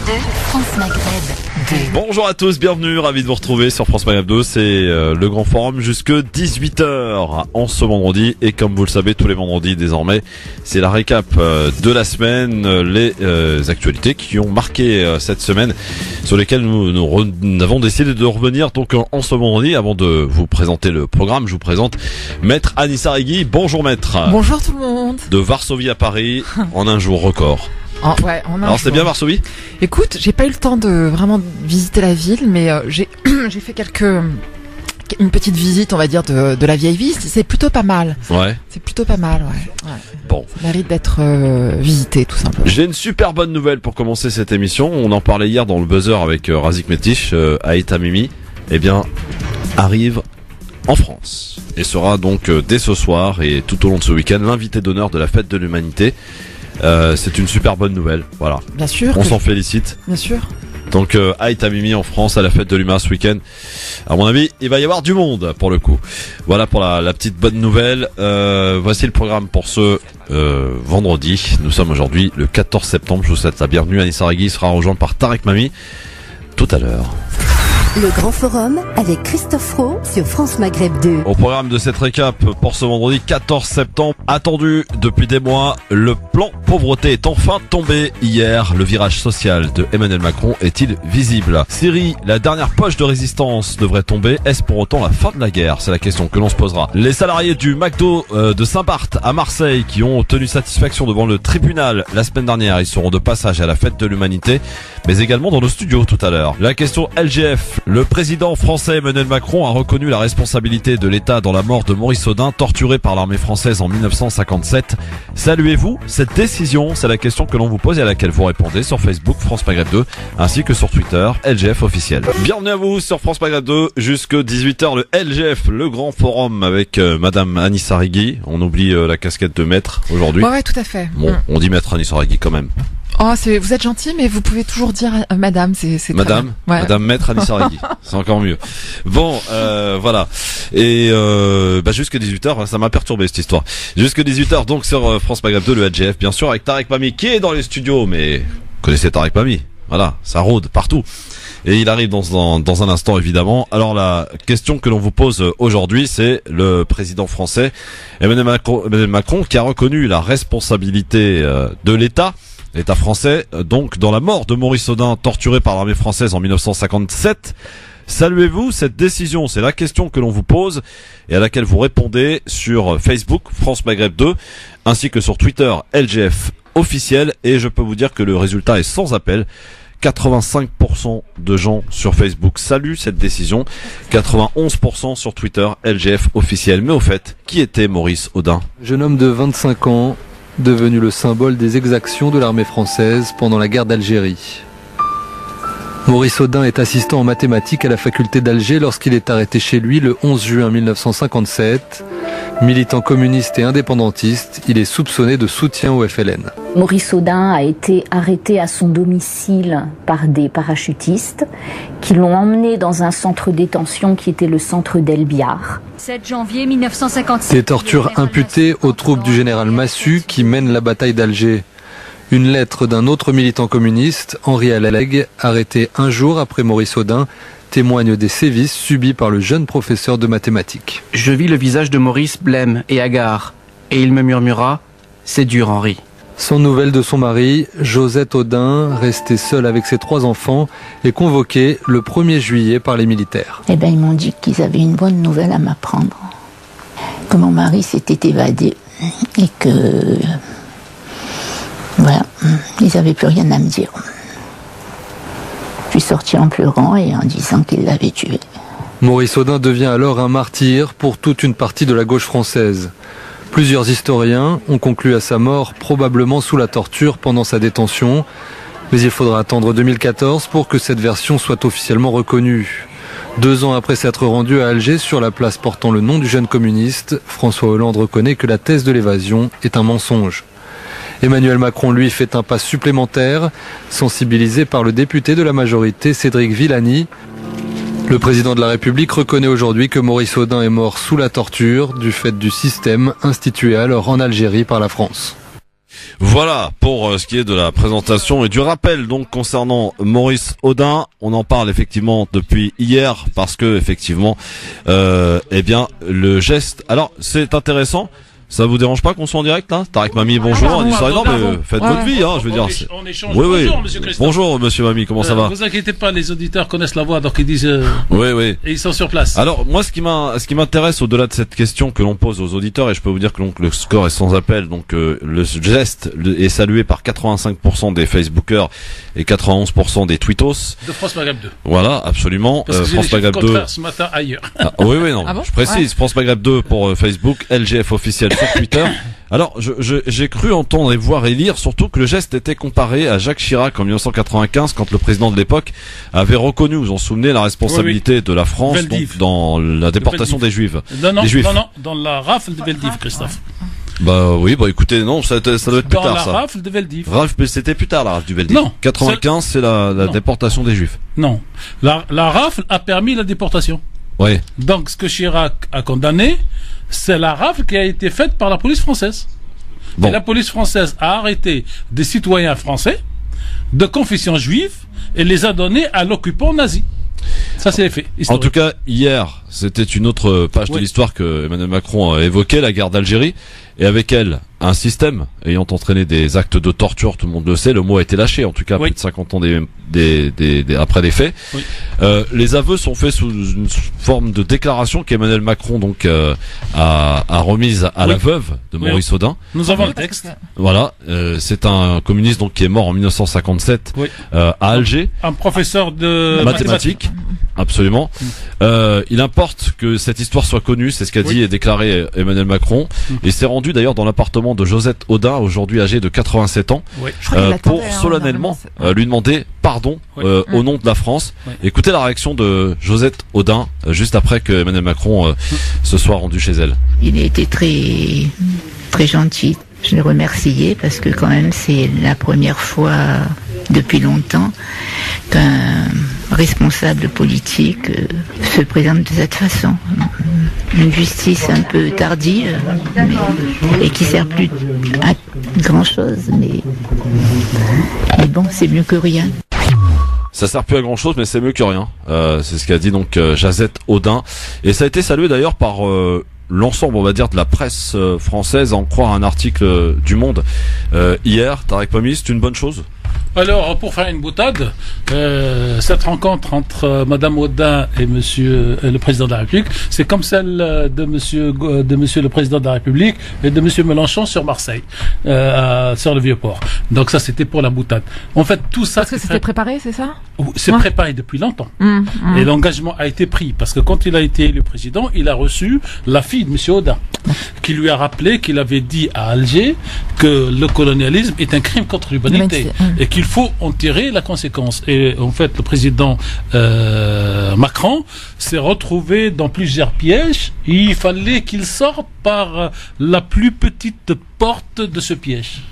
France Maghreb 2. Bonjour à tous, bienvenue, ravi de vous retrouver sur France Maghreb 2. C'est le grand forum jusque 18h en ce vendredi. Et comme vous le savez, tous les vendredis désormais, c'est la récap de la semaine, les actualités qui ont marqué cette semaine, sur lesquelles nous avons décidé de revenir. Donc en ce vendredi, avant de vous présenter le programme, je vous présente Maître Anissa Regui. Bonjour Maître. Bonjour tout le monde. De Varsovie à Paris en un jour record. Alors c'est bien Varsovie ? Écoute, j'ai pas eu le temps de vraiment visiter la ville, mais j'ai fait une petite visite, on va dire, de la vieille ville. C'est plutôt pas mal. Ouais. C'est plutôt pas mal, ouais. Bon. Ça mérite d'être visité, tout simplement. J'ai une super bonne nouvelle pour commencer cette émission. On en parlait hier dans le buzzer avec Razik Metich, Aïta Mimi. Eh bien, arrive en France et sera donc dès ce soir et tout au long de ce week-end l'invité d'honneur de la fête de l'humanité. C'est une super bonne nouvelle, voilà. Bien sûr. On s'en félicite. Bien sûr. Donc Aïta Mimi en France à la fête de l'humain ce week-end. À mon avis, il va y avoir du monde pour le coup. Voilà pour la petite bonne nouvelle. Voici le programme pour ce vendredi. Nous sommes aujourd'hui le 14 septembre. Je vous souhaite la bienvenue. Anissa Regui sera rejointe par Tarek Mami tout à l'heure. Le grand forum avec Christophe Roux sur France Maghreb 2. Au programme de cette récap pour ce vendredi 14 septembre, attendu depuis des mois, le plan pauvreté est enfin tombé hier. Le virage social de Emmanuel Macron est-il visible ? Syrie, la dernière poche de résistance devrait tomber. Est-ce pour autant la fin de la guerre ? C'est la question que l'on se posera. Les salariés du McDo de Saint-Barth à Marseille qui ont obtenu satisfaction devant le tribunal la semaine dernière, ils seront de passage à la fête de l'humanité, mais également dans nos studios tout à l'heure. La question LGF. Le président français Emmanuel Macron a reconnu la responsabilité de l'État dans la mort de Maurice Audin, torturé par l'armée française en 1957. Saluez-vous cette décision ? C'est la question que l'on vous pose et à laquelle vous répondez sur Facebook France Maghreb 2 ainsi que sur Twitter LGF officiel. Bienvenue à vous sur France Maghreb 2 jusque 18h, le LGF, le grand forum avec Madame Anissa Regui. On oublie la casquette de maître aujourd'hui. Ouais, tout à fait. Bon, on dit Maître Anissa Regui quand même. Oh, vous êtes gentil, mais vous pouvez toujours dire Madame, c'est Madame, ouais. Madame Maître Anissa Regui, c'est encore mieux. Bon, voilà. Et jusque 18h, ça m'a perturbé cette histoire. Jusque 18h, donc sur France Maghreb 2, le LGF, bien sûr, avec Tarek Mami qui est dans les studios, mais vous connaissez Tarek Mami, voilà, ça rôde partout. Et il arrive dans un instant, évidemment. Alors la question que l'on vous pose aujourd'hui, c'est le président français Emmanuel Macron qui a reconnu la responsabilité de l'État français, donc dans la mort de Maurice Audin, torturé par l'armée française en 1957. Saluez-vous cette décision ? C'est la question que l'on vous pose et à laquelle vous répondez sur Facebook France Maghreb 2 ainsi que sur Twitter LGF officiel. Et je peux vous dire que le résultat est sans appel. 85% de gens sur Facebook saluent cette décision, 91% sur Twitter LGF officiel. Mais au fait, qui était Maurice Audin ? Jeune homme de 25 ans, devenu le symbole des exactions de l'armée française pendant la guerre d'Algérie. Maurice Audin est assistant en mathématiques à la faculté d'Alger lorsqu'il est arrêté chez lui le 11 juin 1957. Militant communiste et indépendantiste, il est soupçonné de soutien au FLN. Maurice Audin a été arrêté à son domicile par des parachutistes qui l'ont emmené dans un centre de détention qui était le centre d'El Biar. 7 janvier 1957. Des tortures imputées aux troupes du général Massu qui mènent la bataille d'Alger. Une lettre d'un autre militant communiste, Henri Alleg, arrêté un jour après Maurice Audin, témoigne des sévices subis par le jeune professeur de mathématiques. Je vis le visage de Maurice blême et hagard, et il me murmura « C'est dur, Henri ». Sans nouvelles de son mari, Josette Audin, restée seule avec ses 3 enfants, est convoquée le 1er juillet par les militaires. Eh bien, ils m'ont dit qu'ils avaient une bonne nouvelle à m'apprendre. Que mon mari s'était évadé et que... Voilà, ils n'avaient plus rien à me dire. Je suis sortie en pleurant et en disant qu'ils l'avaient tué. Maurice Audin devient alors un martyr pour toute une partie de la gauche française. Plusieurs historiens ont conclu à sa mort probablement sous la torture pendant sa détention, mais il faudra attendre 2014 pour que cette version soit officiellement reconnue. 2 ans après s'être rendu à Alger sur la place portant le nom du jeune communiste, François Hollande reconnaît que la thèse de l'évasion est un mensonge. Emmanuel Macron, lui, fait un pas supplémentaire, sensibilisé par le député de la majorité, Cédric Villani. Le président de la République reconnaît aujourd'hui que Maurice Audin est mort sous la torture du fait du système institué alors en Algérie par la France. Voilà pour ce qui est de la présentation et du rappel donc concernant Maurice Audin. On en parle effectivement depuis hier parce que effectivement, eh bien le geste. Alors c'est intéressant. Ça vous dérange pas qu'on soit en direct là? Tarek Mami, bonjour. Non mais faites votre vie, hein, je veux dire. On échange. Oui, Bonjour, monsieur Christophe. Bonjour, monsieur Mami, comment ça va? Vous inquiétez pas, les auditeurs connaissent la voix, donc ils disent. Oui. Et ils sont sur place. Alors moi, ce qui m'intéresse au-delà de cette question que l'on pose aux auditeurs, et je peux vous dire que donc le score est sans appel, donc le geste est salué par 85% des Facebookers et 91% des tweetos. De France Maghreb 2. Voilà, absolument. Parce que France Maghreb 2. Ce matin ailleurs. Ah, oui, non. Ah bon? Je précise, France Maghreb 2 pour Facebook, LGF officiel sur Twitter. Alors, j'ai cru entendre et voir et lire surtout que le geste était comparé à Jacques Chirac en 1995 quand le président de l'époque avait reconnu, vous en souvenez, la responsabilité de la France donc, dans la déportation des Juifs. Non, des Juifs. Non, dans la rafle de Veldiv, Christophe. Bah oui, écoutez, non, ça doit être plus tard ça. Dans la rafle de Veldiv. Mais c'était plus tard la rafle du Veldiv. Non. 95, c'est la déportation des Juifs. Non. La rafle a permis la déportation. Oui. Donc, ce que Chirac a condamné, c'est la rafle qui a été faite par la police française. Bon. Et la police française a arrêté des citoyens français de confession juive et les a donnés à l'occupant nazi. Ça, c'est les faits historiques. En tout cas, hier, c'était une autre page de l'histoire que Emmanuel Macron a évoquée, la guerre d'Algérie, et avec elle, un système ayant entraîné des actes de torture, tout le monde le sait, le mot a été lâché, en tout cas, plus de 50 ans après des faits. Oui. Les aveux sont faits sous une forme de déclaration qu'Emmanuel Macron donc a remise à la veuve de Maurice Audin. Nous avons le texte. Voilà, c'est un communiste donc qui est mort en 1957 à Alger. Un professeur de mathématiques. Absolument. Il importe que cette histoire soit connue, c'est ce qu'a dit et déclaré Emmanuel Macron. Il s'est rendu d'ailleurs dans l'appartement de Josette Audin, aujourd'hui âgée de 87 ans, pour solennellement lui demander pardon au nom de la France. Écoutez la réaction de Josette Audin juste après que Emmanuel Macron se soit rendu chez elle. Il a été très très gentil. Je l'ai remercié parce que quand même c'est la première fois depuis longtemps qu'un responsable politique se présente de cette façon. Une justice un peu tardive et qui sert plus à grand chose, mais bon, c'est mieux que rien. Ça sert plus à grand chose, mais c'est mieux que rien. C'est ce qu'a dit donc Josette Audin, et ça a été salué d'ailleurs par l'ensemble, on va dire, de la presse française, à en croire un article du Monde hier. Tarek Mami, c'est une bonne chose? Alors, pour faire une boutade, cette rencontre entre Madame Audin et Monsieur le Président de la République, c'est comme celle de Monsieur le Président de la République et de Monsieur Mélenchon sur Marseille, sur le Vieux-Port. Donc ça, c'était pour la boutade. En fait, tout ça... Parce que c'était préparé, c'est ça? C'est préparé depuis longtemps. Et l'engagement a été pris, parce que quand il a été élu président, il a reçu la fille de Monsieur Audin, qui lui a rappelé qu'il avait dit à Alger que le colonialisme est un crime contre l'humanité et qu'il faut en tirer la conséquence. Et en fait, le président Macron s'est retrouvé dans plusieurs pièges et il fallait qu'il sorte par la plus petite porte de ce piège.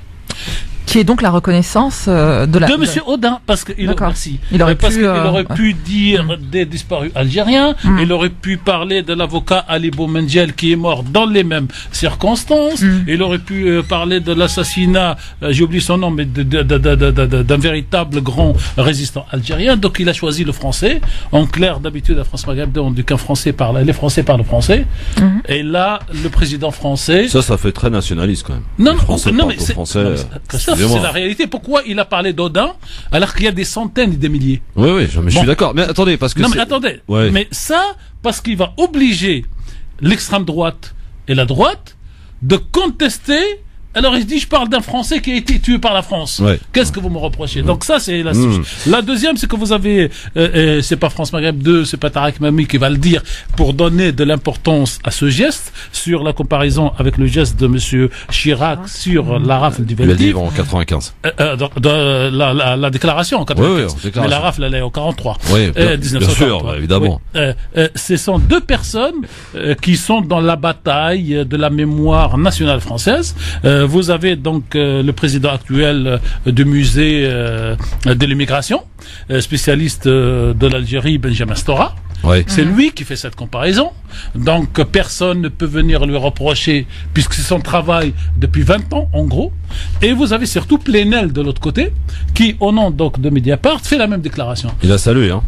Qui est donc la reconnaissance de Monsieur Audin, parce qu'il aurait pu dire des disparus algériens, il aurait pu parler de l'avocat Ali Boumendjel qui est mort dans les mêmes circonstances, il aurait pu parler de l'assassinat, j'ai oublié son nom, mais d'un véritable grand résistant algérien. Donc il a choisi le français. En clair, d'habitude à France Maghreb, on dit qu'un Français parle, les Français parlent français. Et là, le président français. Ça fait très nationaliste quand même. Non, mais c'est la réalité. Pourquoi il a parlé d'Audin alors qu'il y a des centaines et des milliers? Oui, je suis d'accord. Mais attendez, parce que mais ça, parce qu'il va obliger l'extrême droite et la droite de contester. Alors il se dit, je parle d'un Français qui a été tué par la France. Qu'est-ce que vous me reprochez? Donc ça, c'est la La deuxième, c'est que vous avez, c'est pas France Maghreb 2, c'est pas Tarek Mami qui va le dire, pour donner de l'importance à ce geste, sur la comparaison avec le geste de Monsieur Chirac sur la rafle du Veldiv. En 95. La déclaration en 95. Mais la rafle, elle est en 43. Bien sûr, évidemment. Ce sont deux personnes qui sont dans la bataille de la mémoire nationale française. Vous avez donc le président actuel du musée de l'immigration, spécialiste de l'Algérie, Benjamin Stora, Oui. C'est lui qui fait cette comparaison. Donc personne ne peut venir lui reprocher, puisque c'est son travail depuis 20 ans, en gros. Et vous avez surtout Plenel de l'autre côté, qui, au nom donc de Mediapart, fait la même déclaration. Il a salué, hein.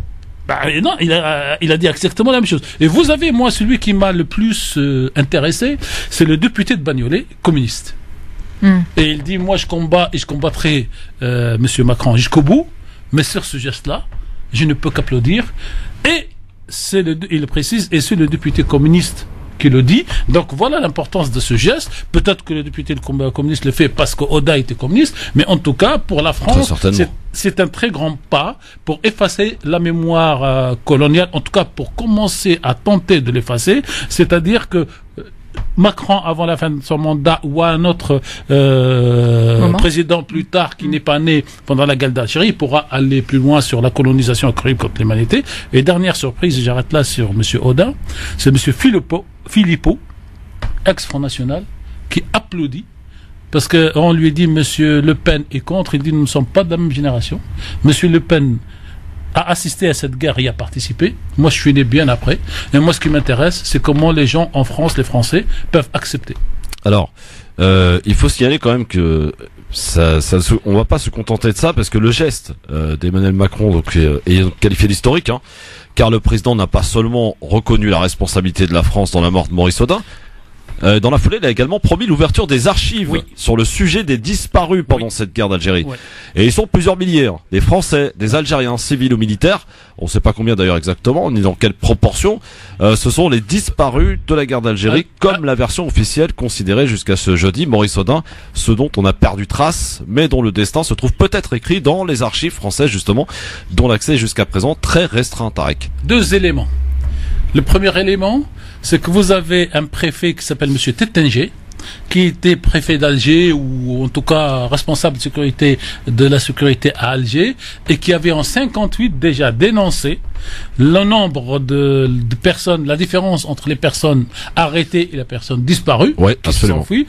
Non, il a dit exactement la même chose. Et vous avez, moi, celui qui m'a le plus intéressé, c'est le député de Bagnolet, communiste. Et il dit, moi je combats et je combattrai Monsieur Macron jusqu'au bout, mais sur ce geste-là, je ne peux qu'applaudir. Et il le précise, et c'est le député communiste qui le dit. Donc voilà l'importance de ce geste. Peut-être que le député communiste le fait parce qu'Oda était communiste, mais en tout cas pour la France, c'est un très grand pas pour effacer la mémoire coloniale, en tout cas pour commencer à tenter de l'effacer. C'est-à-dire que Macron, avant la fin de son mandat, ou un autre président plus tard qui n'est pas né pendant la guerre d'Algérie, pourra aller plus loin sur la colonisation et le crime contre l'humanité. Et dernière surprise, et j'arrête là sur M. Oda, c'est M. Philippot, ex-Front National, qui applaudit, parce qu'on lui dit M. Le Pen est contre, il dit nous ne sommes pas de la même génération. M. Le Pen a assisté à cette guerre et a participé. Moi, je suis né bien après. Et moi, ce qui m'intéresse, c'est comment les gens en France, les Français, peuvent accepter. Alors, il faut signaler quand même que on va pas se contenter de ça, parce que le geste d'Emmanuel Macron donc, est qualifié d'historique, hein, car le président n'a pas seulement reconnu la responsabilité de la France dans la mort de Maurice Audin. Dans la foulée, il a également promis l'ouverture des archives sur le sujet des disparus pendant cette guerre d'Algérie. Et ils sont plusieurs milliers, hein, des Français, des Algériens, civils ou militaires. On ne sait pas combien d'ailleurs exactement, ni dans quelle proportion. Ce sont les disparus de la guerre d'Algérie, comme la version officielle considérée jusqu'à ce jeudi, Maurice Audin, ce dont on a perdu trace, mais dont le destin se trouve peut-être écrit dans les archives françaises justement, dont l'accès est jusqu'à présent très restreint, Tarek. 2 éléments. Le premier élément, c'est que vous avez un préfet qui s'appelle M. Tettenger, qui était préfet d'Alger, ou en tout cas responsable de la sécurité à Alger, et qui avait en 58 déjà dénoncé le nombre de personnes, la différence entre les personnes arrêtées et les personnes disparues, qui se sont enfuies,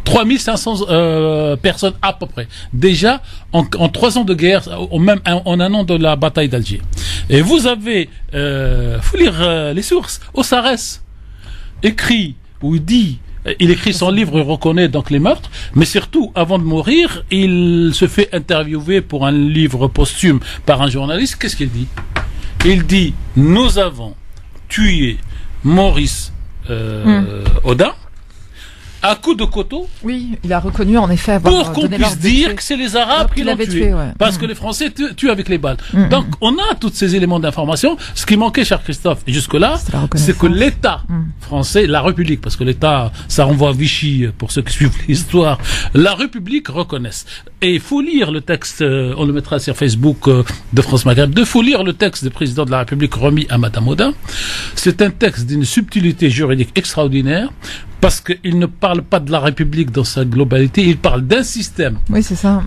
3500 personnes à peu près. Déjà, en 3 ans de guerre, même en un an de la bataille d'Alger. Et vous avez, faut lire les sources, Ossarès écrit, ou il écrit son livre, il reconnaît donc les meurtres, mais surtout, avant de mourir, il se fait interviewer pour un livre posthume par un journaliste. Qu'est-ce qu'il dit? Il dit, nous avons tué Maurice Audin à coups de couteau. Oui, il a reconnu en effet avoir pour qu'on puisse dire que c'est les Arabes qui l'ont tué. Parce que les Français tuent avec les balles. Donc, on a tous ces éléments d'information. Ce qui manquait, cher Christophe, et jusque-là, c'est que l'État français, la République, parce que l'État, ça renvoie à Vichy, pour ceux qui suivent l'histoire, la République reconnaisse. Et il faut lire le texte, on le mettra sur Facebook de France Maghreb 2, il faut lire le texte du président de la République remis à Madame Audin. C'est un texte d'une subtilité juridique extraordinaire, parce qu'il ne parle pas de la République dans sa globalité, il parle d'un système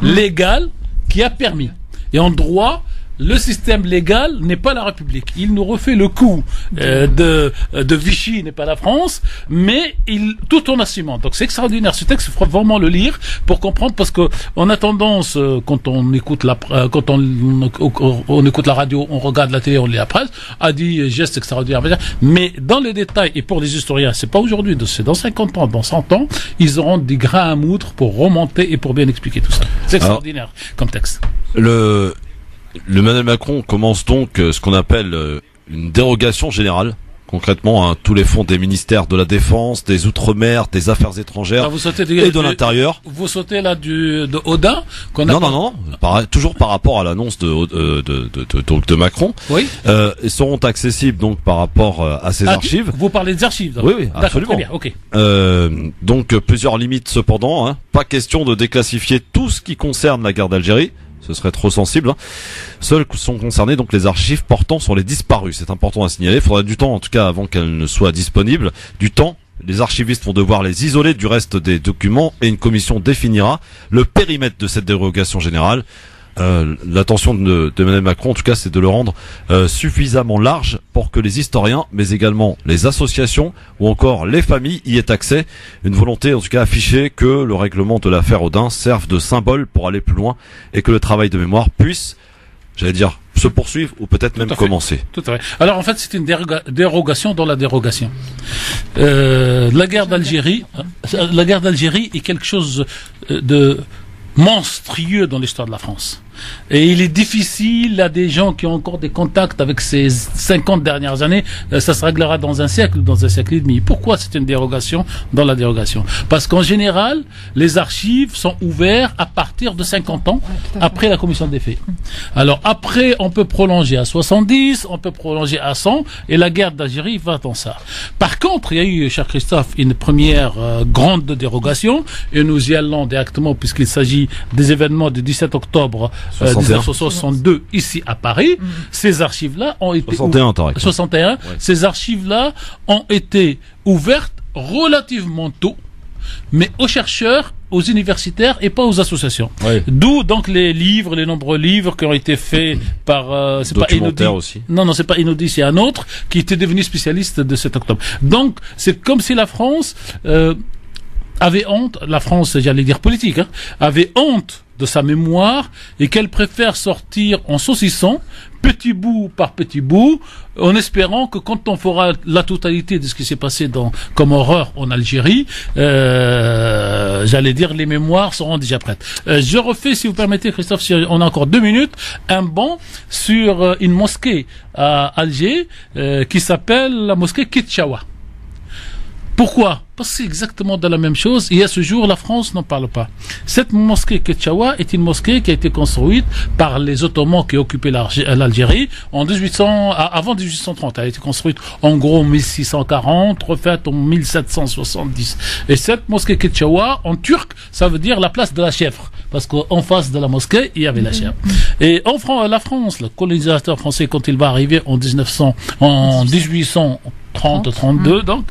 légal qui a permis. Et en droit, le système légal n'est pas la République. Il nous refait le coup de Vichy, n'est pas la France, mais tout en assumant. Donc c'est extraordinaire. Ce texte, il faut vraiment le lire pour comprendre, parce que on a tendance, quand on écoute on écoute la radio, on regarde la télé, on lit la presse, à dire geste extraordinaire. Mais dans les détails, et pour les historiens, c'est pas aujourd'hui, c'est dans 50 ans, dans 100 ans, ils auront des grains à moudre pour remonter et pour bien expliquer tout ça. C'est extraordinaire comme texte. Le Emmanuel Macron commence donc ce qu'on appelle une dérogation générale, concrètement, hein, tous les fonds des ministères de la Défense, des Outre-mer, des Affaires étrangères et de l'Intérieur. Vous sautez là de Audin Non, toujours par rapport à l'annonce de Macron. Oui. Ils seront accessibles donc par rapport à ces archives. Vous parlez des archives. Donc. Oui, absolument. Très bien, ok. Donc plusieurs limites cependant. Hein. Pas question de déclassifier tout ce qui concerne la guerre d'Algérie. Ce serait trop sensible. Hein. Seuls sont concernés donc les archives portant sur les disparus. C'est important à signaler. Il faudra du temps, en tout cas, avant qu'elles ne soient disponibles. Du temps. Les archivistes vont devoir les isoler du reste des documents et une commission définira le périmètre de cette dérogation générale. L'intention d'Emmanuel Macron, en tout cas, c'est de le rendre suffisamment large pour que les historiens, mais également les associations ou encore les familles y aient accès. Une volonté, en tout cas, affichée que le règlement de l'affaire Audin serve de symbole pour aller plus loin et que le travail de mémoire puisse, j'allais dire, se poursuivre ou peut-être même commencer. Tout à fait. Alors en fait, c'est une dérogation dans la dérogation. La guerre d'Algérie est quelque chose de monstrueux dans l'histoire de la France. Et il est difficile à des gens qui ont encore des contacts avec ces 50 dernières années, ça se réglera dans un siècle et demi. Pourquoi c'est une dérogation dans la dérogation? Parce qu'en général, les archives sont ouvertes à partir de 50 ans après la commission des faits. Alors après, on peut prolonger à 70, on peut prolonger à 100, et la guerre d'Algérie va dans ça. Par contre, il y a eu, cher Christophe, une première grande dérogation, et nous y allons directement puisqu'il s'agit des événements du 17 octobre 1962 ici à Paris. Ces archives-là ont été 61. Ces archives-là ont été ouvertes relativement tôt, mais aux chercheurs, aux universitaires et pas aux associations. D'où donc les livres, les nombreux livres qui ont été faits par c'est pas Inaudi aussi. Non, c'est pas Inaudi, c'est un autre qui était devenu spécialiste de 7 octobre. Donc c'est comme si la France avait honte, la France, j'allais dire politique, avait honte de sa mémoire et qu'elle préfère sortir en saucissant petit bout par petit bout, en espérant que quand on fera la totalité de ce qui s'est passé comme horreur en Algérie, j'allais dire les mémoires seront déjà prêtes. Je refais, si vous permettez, Christophe, si on a encore 2 minutes, un banc sur une mosquée à Alger qui s'appelle la mosquée Ketchawa. Pourquoi? Parce que c'est exactement de la même chose et à ce jour la France n'en parle pas. Cette mosquée Ketchawa est une mosquée qui a été construite par les Ottomans qui occupaient l'Algérie avant 1830. Elle a été construite en gros en 1640, refaite en 1770. Et cette mosquée Ketchawa en turc, ça veut dire la place de la chèvre, parce qu'en face de la mosquée il y avait la chèvre. Et la France, le colonisateur français, quand il va arriver en 1832, donc,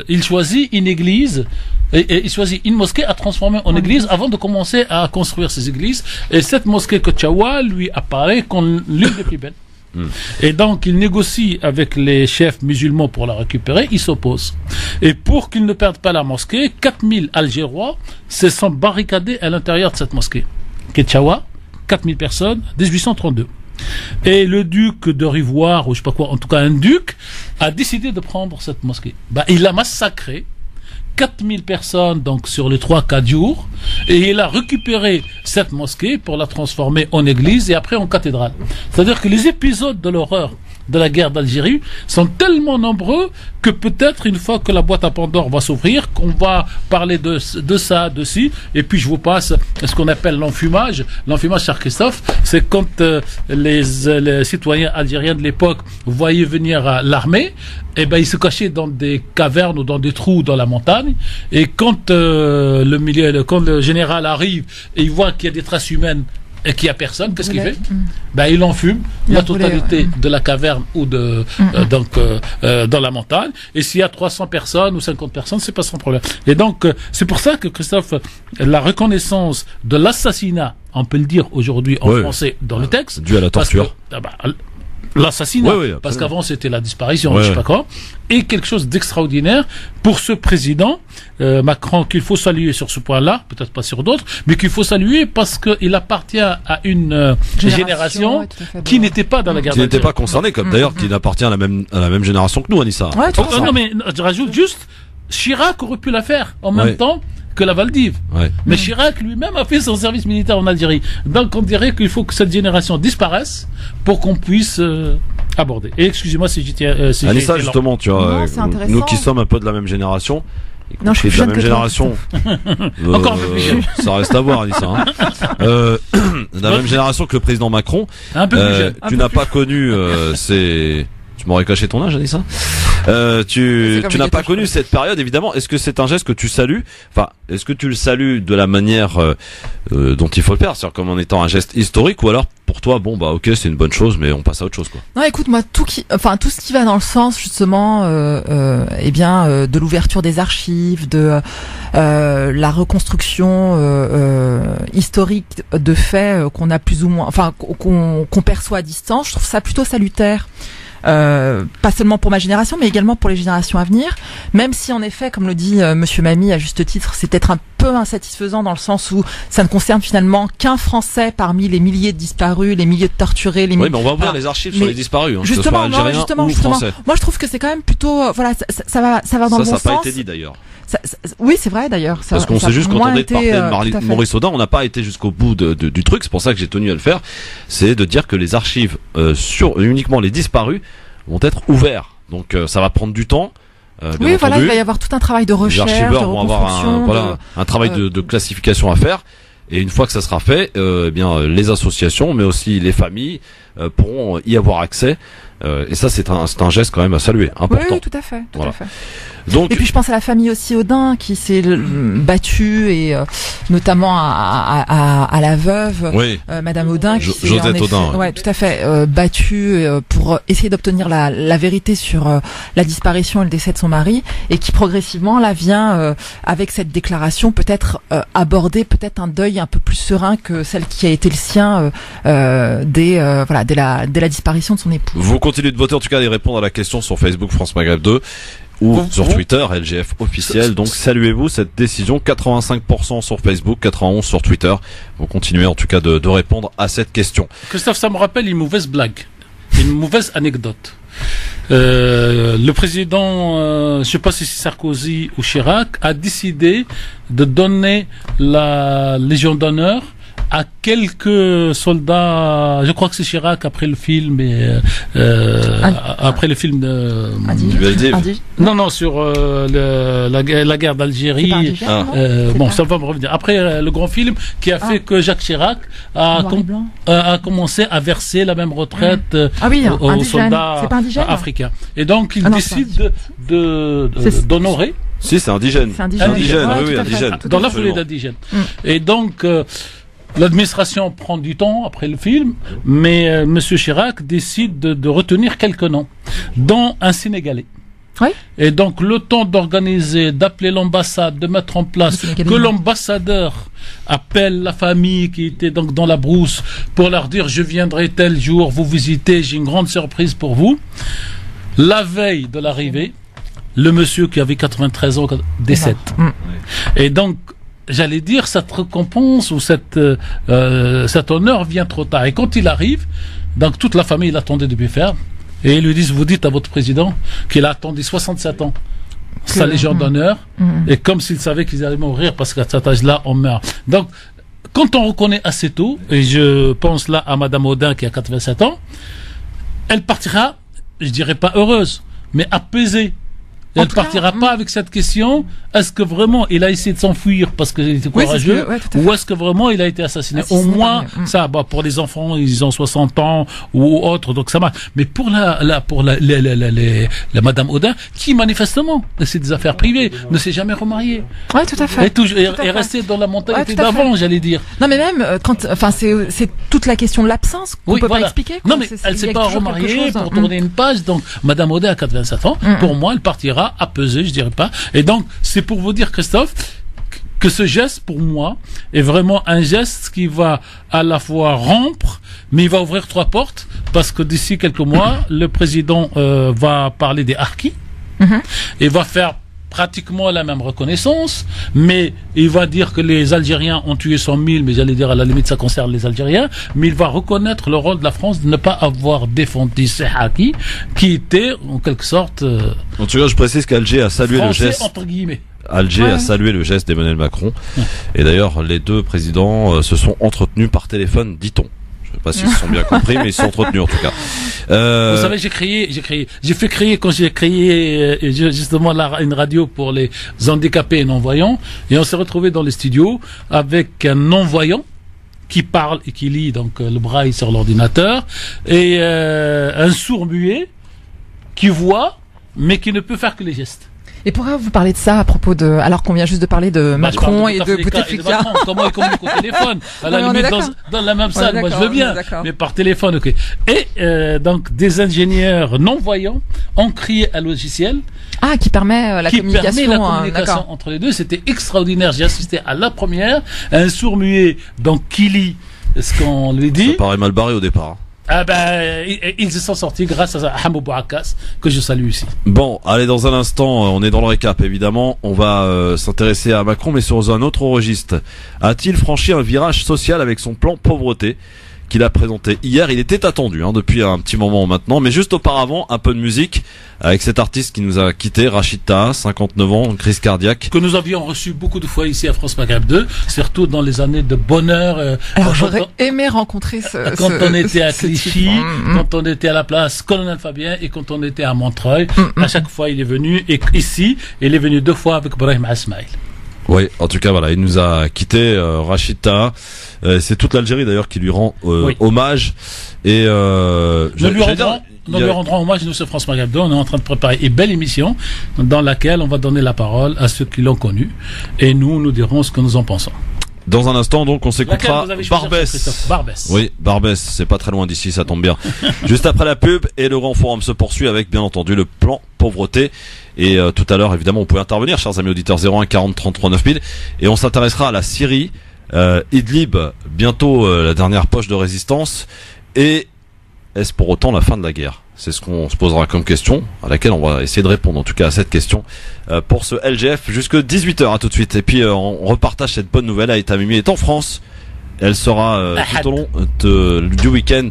il choisit une église et il choisit une mosquée à transformer en église avant de commencer à construire ces églises. Et cette mosquée Ketchawa lui apparaît comme l'une des plus belles. Et donc il négocie avec les chefs musulmans pour la récupérer, il s'oppose. Et pour qu'ils ne perdent pas la mosquée, 4000 Algérois se sont barricadés à l'intérieur de cette mosquée. Ketchawa, 4000 personnes, 1832. Et le duc de Rivoire, ou je sais pas quoi, en tout cas un duc, a décidé de prendre cette mosquée. Il a massacré 4000 personnes donc sur les 3-4 jours, et il a récupéré cette mosquée pour la transformer en église et après en cathédrale. C'est-à-dire que les épisodes de l'horreur de la guerre d'Algérie sont tellement nombreux que peut-être une fois que la boîte à Pandore va s'ouvrir, qu'on va parler de ça, de ci, et puis je vous passe ce qu'on appelle l'enfumage. L'enfumage, cher Christophe, c'est quand les citoyens algériens de l'époque voyaient venir l'armée, et ils se cachaient dans des cavernes ou dans des trous dans la montagne, et quand quand le général arrive et il voit qu'il y a des traces humaines et qu'il n'y a personne, qu'est-ce qu'il fait? Il enfume la totalité de la caverne ou dans la montagne, et s'il y a 300 personnes ou 50 personnes, c'est pas son problème. Et donc c'est pour ça que, Christophe, la reconnaissance de l'assassinat, on peut le dire aujourd'hui en français dans le texte, dû à la torture, l'assassinat, parce qu'avant c'était la disparition, je sais pas quoi, et quelque chose d'extraordinaire pour ce président Macron, qu'il faut saluer sur ce point-là, peut-être pas sur d'autres, mais qu'il faut saluer parce qu'il appartient à une génération qui n'était pas dans la guerre d'Algérie, qui n'était pas concernée, comme d'ailleurs qu'il appartient à la même génération que nous, Anissa. Non, mais je rajoute juste, Chirac aurait pu la faire en même temps que la Valdiv. Mais Chirac lui-même a fait son service militaire en Algérie. Donc on dirait qu'il faut que cette génération disparaisse pour qu'on puisse aborder. Et excusez-moi si j'étais... Anissa, justement, tu vois, nous qui sommes un peu de la même génération... Non, je suis de la même génération. Encore un peu plus jeune. Ça reste à voir, Anissa. De la même génération que le président Macron. Un peu plus jeune. Tu n'as pas connu ces... Tu m'aurais caché ton âge, Anissa. Tu n'as pas connu cette période, évidemment. Est-ce que c'est un geste que tu salues? Enfin, est-ce que tu le salues de la manière dont il faut le faire, c'est-à-dire comme en étant un geste historique, ou alors pour toi, ok, c'est une bonne chose, mais on passe à autre chose, quoi. Non, écoute, moi, tout ce qui va dans le sens justement, de l'ouverture des archives, de la reconstruction historique de faits qu'on a plus ou moins, qu'on perçoit à distance, je trouve ça plutôt salutaire. pas seulement pour ma génération, mais également pour les générations à venir. Même si en effet, comme le dit Monsieur Mamie à juste titre, c'est peut-être un peu insatisfaisant dans le sens où ça ne concerne finalement qu'un Français parmi les milliers de disparus, les milliers de torturés, les milliers. Oui, mais on va ouvrir les archives sur les disparus, que ce soit algériens ou français. Moi, je trouve que c'est quand même plutôt, voilà, ça va dans le bon sens. Ça n'a pas été dit d'ailleurs. Oui, c'est vrai d'ailleurs. Parce qu'on s'est juste contenté de parler de Maurice Audin, on n'a pas été jusqu'au bout du truc. C'est pour ça que j'ai tenu à le faire. C'est de dire que les archives sur uniquement les disparus vont être ouverts. Donc ça va prendre du temps. Oui, voilà, il va y avoir tout un travail de recherche, les archiveurs de vont avoir un travail de classification à faire. Et une fois que ça sera fait, eh bien les associations, mais aussi les familles pourront y avoir accès. Et ça, c'est un geste quand même à saluer, important. Oui, tout à fait. Voilà. À fait. Donc, et puis je pense à la famille aussi Audin qui s'est battue et notamment à la veuve, oui. Madame Audin, qui s'est Josette Audin, ouais, tout à fait, battue pour essayer d'obtenir la vérité sur la disparition et le décès de son mari, et qui progressivement là vient avec cette déclaration peut-être aborder peut-être un deuil un peu plus serein que celle qui a été le sien dès la disparition de son époux. Vous continuez de voter, en tout cas, et répondre à la question sur Facebook France Maghreb 2 ou sur Twitter LGF officiel. Donc saluez-vous cette décision. 85% sur Facebook, 91% sur Twitter. Vous continuez en tout cas de répondre à cette question. Christophe, ça me rappelle une mauvaise blague, une mauvaise anecdote. Le président, je ne sais pas si c'est Sarkozy ou Chirac, a décidé de donner la Légion d'honneur à quelques soldats. Je crois que c'est Chirac après le film après le film de non sur la guerre d'Algérie. Ça va me revenir après le grand film qui a fait que Jacques Chirac a commencé à verser la même retraite aux soldats africains, et donc il décide d'honorer. Si, c'est indigène. C'est indigène. Oui, indigène. Dans la foulée d'indigène. Et donc l'administration prend du temps après le film, mais Monsieur Chirac décide de retenir quelques noms, dont un Sénégalais. Oui. Et donc le temps d'organiser, d'appeler l'ambassade, de mettre en place, que l'ambassadeur appelle la famille qui était donc dans la brousse pour leur dire je viendrai tel jour vous visiter, j'ai une grande surprise pour vous. La veille de l'arrivée, le monsieur qui avait 93 ans décède. Et donc j'allais dire, cette récompense ou cet honneur vient trop tard. Et quand il arrive, donc toute la famille l'attendait depuis ferme. Et ils lui disent, vous dites à votre président qu'il a attendu 67 ans sa Légion d'honneur. Et comme s'il savait qu'ils allaient mourir, parce qu'à cet âge-là, on meurt. Donc, quand on reconnaît assez tôt, et je pense là à Madame Audin qui a 87 ans, elle partira, je dirais pas heureuse, mais apaisée. Elle ne partira pas avec cette question, est-ce que vraiment il a essayé de s'enfuir parce qu'il était courageux, ou est-ce que vraiment il a été assassiné? Au moins, ça, pour les enfants, ils ont 60 ans ou autres, donc ça marche. Mais pour la Madame Audin, qui manifestement, c'est des affaires privées, ne s'est jamais remariée. Oui, tout à fait. Et restée dans la mentalité d'avant, j'allais dire. Non, mais même, c'est toute la question de l'absence qu'on peut pas expliquer. Non, mais elle s'est pas remariée pour tourner une page, donc Madame Audin a 87 ans, pour moi, elle partira à peser, je dirais pas. Et donc, c'est pour vous dire, Christophe, que ce geste, pour moi, est vraiment un geste qui va à la fois rompre, mais il va ouvrir 3 portes, parce que d'ici quelques mois, le président va parler des harkis, et va faire pratiquement la même reconnaissance, mais il va dire que les Algériens ont tué 100 000, mais j'allais dire à la limite ça concerne les Algériens, mais il va reconnaître le rôle de la France de ne pas avoir défendu ces harkis, qui étaient en quelque sorte... En tout cas, je précise qu'Alger a salué le geste. Entre guillemets. Alger a salué le geste d'Emmanuel Macron. Et d'ailleurs, les deux présidents se sont entretenus par téléphone, dit-on. Je sais pas s'ils se sont bien compris, mais ils se sont entretenus en tout cas. Vous savez, quand j'ai créé justement une radio pour les handicapés et non-voyants, et on s'est retrouvé dans les studios avec un non-voyant qui parle et qui lit donc le braille sur l'ordinateur, et un sourd-muet qui voit mais qui ne peut faire que les gestes. Et pourquoi vous parlez de ça à propos de, alors qu'on vient juste de parler de Macron et de Bouteflika? Comment ils communiquent au téléphone? À la limite, dans la même salle, moi je veux bien, mais par téléphone, ok. Et donc des ingénieurs non-voyants ont créé un logiciel qui permet la communication entre les deux. C'était extraordinaire. J'ai assisté à la première, un sourd-muet donc qui lit ce qu'on lui dit. Ça paraît mal barré au départ. Ils se sont sortis grâce à Hamou Bouakas, que je salue ici. Bon, allez, dans un instant, on est dans le récap, évidemment. On va s'intéresser à Macron, mais sur un autre registre. A-t-il franchi un virage social avec son plan pauvreté qu'il a présenté hier? Il était attendu depuis un petit moment maintenant, mais juste auparavant, un peu de musique avec cet artiste qui nous a quitté, Rachid Taha, 59 ans, crise cardiaque. Que nous avions reçu beaucoup de fois ici à France Maghreb 2, surtout dans les années de bonheur. Alors j'aurais aimé rencontrer quand on était à Clichy, quand on était à la place Colonel Fabien et quand on était à Montreuil. À chaque fois il est venu, et ici il est venu 2 fois avec Brahim Asmaïl. Oui, en tout cas voilà, il nous a quitté, Rachid Taha. C'est toute l'Algérie d'ailleurs qui lui rend hommage. Et nous lui rendrons hommage, nous, sur France Maghreb 2. On est en train de préparer une belle émission dans laquelle on va donner la parole à ceux qui l'ont connu. Et nous dirons ce que nous en pensons. Dans un instant, donc, on s'écoutera Barbès. Oui, Barbès, c'est pas très loin d'ici, ça tombe bien. Juste après la pub, et le grand forum se poursuit avec, bien entendu, le plan pauvreté. Et tout à l'heure, évidemment, vous pouvez intervenir, chers amis auditeurs, 01 40 33 9000. Et on s'intéressera à la Syrie, Idlib, bientôt la dernière poche de résistance. Et est-ce pour autant la fin de la guerre? C'est ce qu'on se posera comme question, à laquelle on va essayer de répondre, en tout cas à cette question, pour ce LGF jusque 18h. À tout de suite. Et puis on repartage cette bonne nouvelle. Aïta Mimi est en France. Elle sera tout au long du week-end,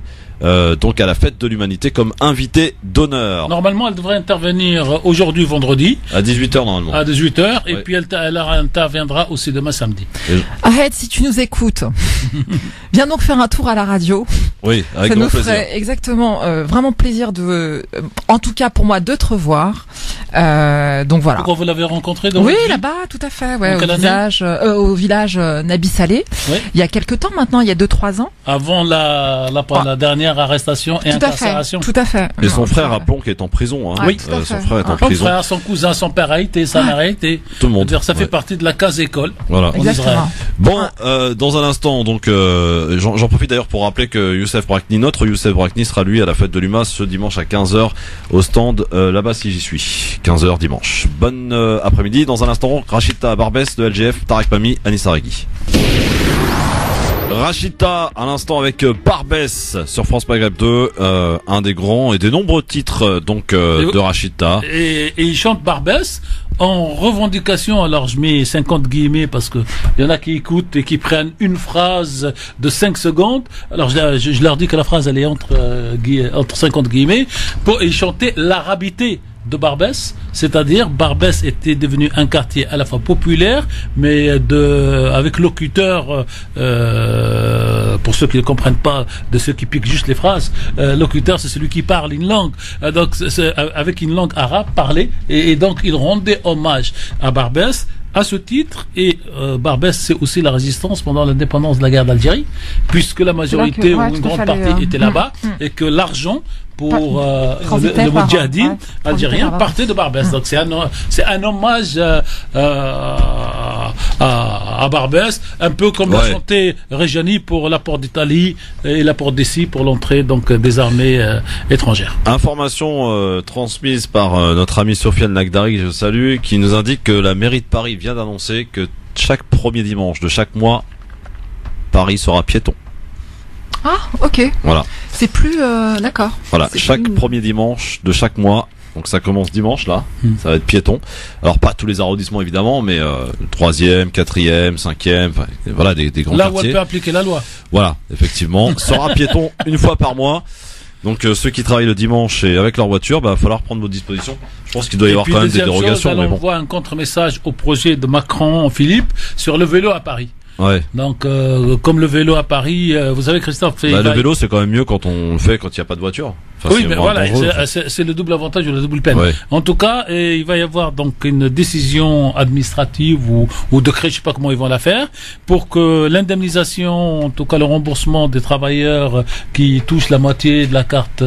donc à la fête de l'humanité, comme invitée d'honneur. Normalement, elle devrait intervenir aujourd'hui, vendredi. À 18h normalement. À 18h, et puis elle interviendra aussi demain samedi. Ahed, si tu nous écoutes, viens donc faire un tour à la radio. Oui, avec grand plaisir. Ça nous ferait exactement vraiment plaisir en tout cas pour moi, de te revoir. Donc voilà. Pourquoi vous l'avez rencontré Oui, là-bas, tout à fait, au village Nabi Saleh. Oui. Il y a quelques temps maintenant, il y a 2-3 ans. Avant la dernière arrestation et incarcération. Tout à fait. Et son frère, rappelons, qui est en prison. Oui, son frère est en prison. Son frère, son cousin, son père a été, sa mère a été. Tout le monde. Ça fait partie de la case école. Voilà. Exactement. Bon, dans un instant, donc, j'en profite d'ailleurs pour rappeler que Youssef Brakni, notre Youssef Brakni, sera lui à la fête de l'UMA ce dimanche à 15h au stand là-bas si j'y suis. 15h dimanche. Bonne après-midi. Dans un instant, Rachid Taha, Barbès de LGF, Tarek Mami, Anissa Regui. Rachid Taha à l'instant avec Barbès sur France Maghreb 2, un des grands et des nombreux titres de Rachid Taha. Et il chante Barbès en revendication. Alors je mets 50 guillemets parce que il y en a qui écoutent et qui prennent une phrase de 5 secondes. Alors je leur dis que la phrase elle est entre 50 guillemets pour y chanter l'arabité de Barbès, c'est-à-dire Barbès était devenu un quartier à la fois populaire, mais avec locuteur, pour ceux qui ne comprennent pas, de ceux qui piquent juste les phrases, locuteur c'est celui qui parle une langue, donc avec une langue arabe parlée, et donc il rendait hommage à Barbès à ce titre. Et Barbès c'est aussi la résistance pendant l'indépendance de la guerre d'Algérie, puisque la majorité ou une grande partie était là-bas, et que l'argent pour le Moudjahidine algérien partait de Barbès. Donc c'est un hommage à Barbès, un peu comme l'a chanté Reggiani pour l'apport d'Italie et l'apport d'Essie pour l'entrée donc des armées étrangères. Information transmise par notre ami Sofiane Nagdari, que je salue, qui nous indique que la mairie de Paris vient d'annoncer que chaque premier dimanche de chaque mois, Paris sera piéton. Ah, ok. Voilà. C'est plus d'accord. Voilà, chaque premier dimanche de chaque mois. Donc ça commence dimanche là, ça va être piéton. Alors pas tous les arrondissements évidemment, mais 3e, 4e, 5e, voilà des grands quartiers. Là où elle peut appliquer la loi. Voilà, effectivement, sera piéton une fois par mois. Donc ceux qui travaillent le dimanche et avec leur voiture, va falloir prendre vos dispositions. Je pense qu'il doit y avoir quand même des dérogations. On envoie un contre-message au projet de Macron Philippe sur le vélo à Paris. Ouais. Donc comme le vélo à Paris, vous savez Christophe, le vélo c'est quand même mieux quand on le fait quand il n'y a pas de voiture. Enfin, oui, mais voilà, c'est le double avantage ou la double peine. Ouais. En tout cas, il va y avoir donc une décision administrative ou décret, je sais pas comment ils vont la faire, pour que l'indemnisation, en tout cas le remboursement des travailleurs qui touchent la moitié de la carte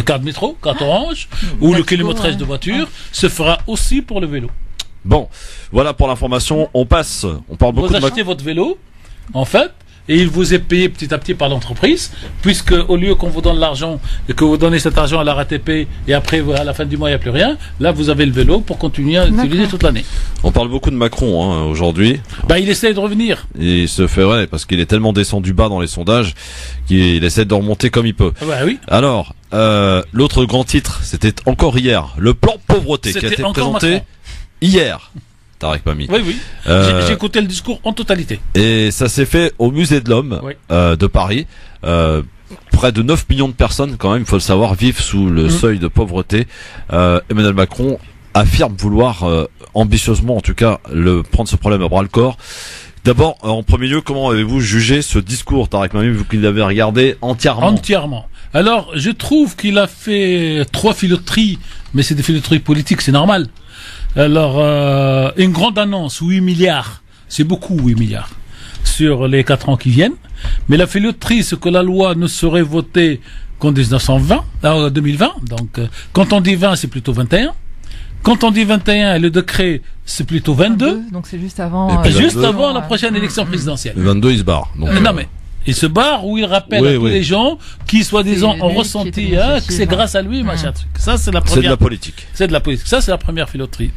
carte métro, carte orange, ou le kilométrage de voiture, se fera aussi pour le vélo. Bon, voilà pour l'information. On parle beaucoup de... Vous achetez votre vélo, en fait, et il vous est payé petit à petit par l'entreprise, puisque au lieu qu'on vous donne l'argent et que vous donnez cet argent à la RATP et après à la fin du mois il n'y a plus rien, là vous avez le vélo pour continuer à l'utiliser toute l'année. On parle beaucoup de Macron aujourd'hui. Bah il essaie de revenir. Il se fait parce qu'il est tellement descendu bas dans les sondages qu'il essaie de remonter comme il peut. Bah oui. Alors l'autre grand titre, c'était encore hier, le plan pauvreté qui a été présenté Macron. Hier. Tarek Mami. Oui. J'ai écouté le discours en totalité. Et ça s'est fait au Musée de l'Homme de Paris. Près de 9 millions de personnes, quand même, il faut le savoir, vivent sous le seuil de pauvreté. Emmanuel Macron affirme vouloir ambitieusement, en tout cas, prendre ce problème à bras le corps. D'abord, en premier lieu, comment avez-vous jugé ce discours, Tarek Mami, vu qu'il l'avait regardé entièrement? Entièrement. Alors, je trouve qu'il a fait 3 filoteries, mais c'est des filoteries politiques, c'est normal. Alors, une grande annonce, 8 milliards, c'est beaucoup 8 milliards, sur les 4 ans qui viennent. Mais la filoterie, c'est que la loi ne serait votée qu'en 2020. Donc, quand on dit 20, c'est plutôt 21. Quand on dit 21, le décret, c'est plutôt 22. Donc c'est juste avant. Avant la prochaine élection présidentielle. Le 22, il se barre. Donc, non mais. Il se barre où il rappelle à tous les gens qui, soi-disant, ont ressenti que c'est grâce à lui, machin truc. Ça, c'est la première. C'est de la politique. C'est de la politique. Ça, c'est la première filoterie.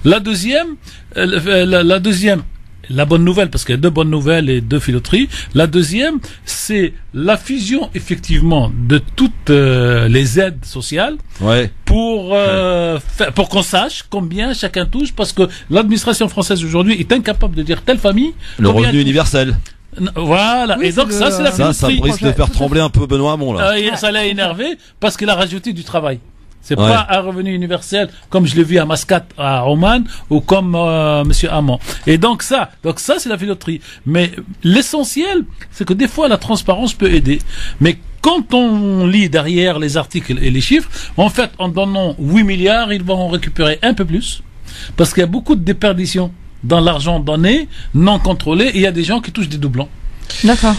La deuxième, la bonne nouvelle, parce qu'il y a 2 bonnes nouvelles et 2 filoteries. La deuxième, c'est la fusion, effectivement, de toutes les aides sociales. Pour qu'on sache combien chacun touche, parce que l'administration française aujourd'hui est incapable de dire telle famille. Le revenu universel. Voilà, et donc ça c'est la filoterie. Ça risque de faire trembler un peu Benoît Hamon là. Ça l'a énervé parce qu'il a rajouté du travail. C'est pas un revenu universel comme je l'ai vu à Mascate, à Oman, ou comme Monsieur Hamon. Et donc ça c'est la filoterie. Mais l'essentiel, c'est que des fois la transparence peut aider. Mais quand on lit derrière les articles et les chiffres, en fait, en donnant 8 milliards, ils vont en récupérer un peu plus, parce qu'il y a beaucoup de déperditions dans l'argent donné, non contrôlé, et il y a des gens qui touchent des doublons. D'accord.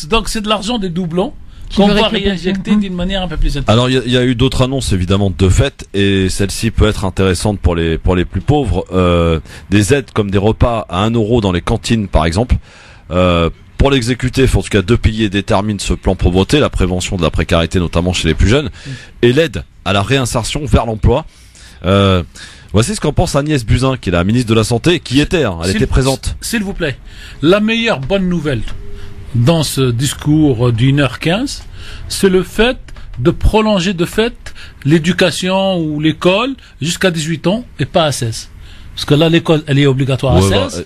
Donc c'est de l'argent des doublons qu'on va réinjecter d'une manière un peu plus intéressante. Alors il y a eu d'autres annonces évidemment de fait, et celle-ci peut être intéressante pour les plus pauvres. Des aides comme des repas à 1 euro dans les cantines par exemple. Pour l'exécutif, en tout cas 2 piliers déterminent ce plan pauvreté, la prévention de la précarité notamment chez les plus jeunes, et l'aide à la réinsertion vers l'emploi. Voici ce qu'en pense Agnès Buzyn, qui est la ministre de la Santé, qui était, elle était présente. S'il vous plaît, la meilleure bonne nouvelle dans ce discours d'1h15, c'est le fait de prolonger de fait l'éducation ou l'école jusqu'à 18 ans et pas à 16. Parce que là, l'école, elle est obligatoire à 16.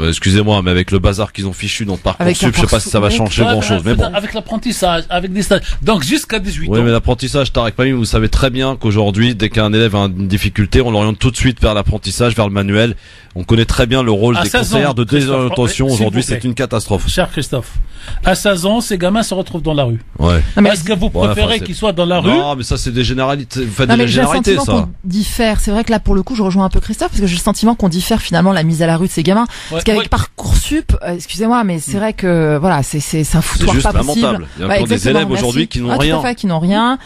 Excusez-moi, mais avec le bazar qu'ils ont fichu dans Parcoursup, je sais pas si ça va changer grand-chose. Mais bon. Avec l'apprentissage, avec des stages. Donc, jusqu'à 18 ans. Oui, mais l'apprentissage, Tarek Mami, vous savez très bien qu'aujourd'hui, dès qu'un élève a une difficulté, on l'oriente tout de suite vers l'apprentissage, vers le manuel. On connaît très bien le rôle des conseillères de désorientation. Aujourd'hui, c'est une catastrophe. Cher Christophe, à 16 ans, ces gamins se retrouvent dans la rue. Est-ce que vous préférez qu'ils soient dans la rue? Non, mais ça, c'est des généralités. Vous faites de la généralité, ça. Qu'on diffère. C'est vrai que là, pour le coup, je rejoins un peu Christophe, parce que j'ai le sentiment qu'on diffère finalement la mise à la rue de ces gamins. Parce qu'avec Parcoursup, excusez-moi, mais c'est vrai que, voilà, c'est un foutoir pas possible. C'est lamentable. Il y a encore des élèves aujourd'hui qui n'ont rien. Tout à fait, qui n'ont rien.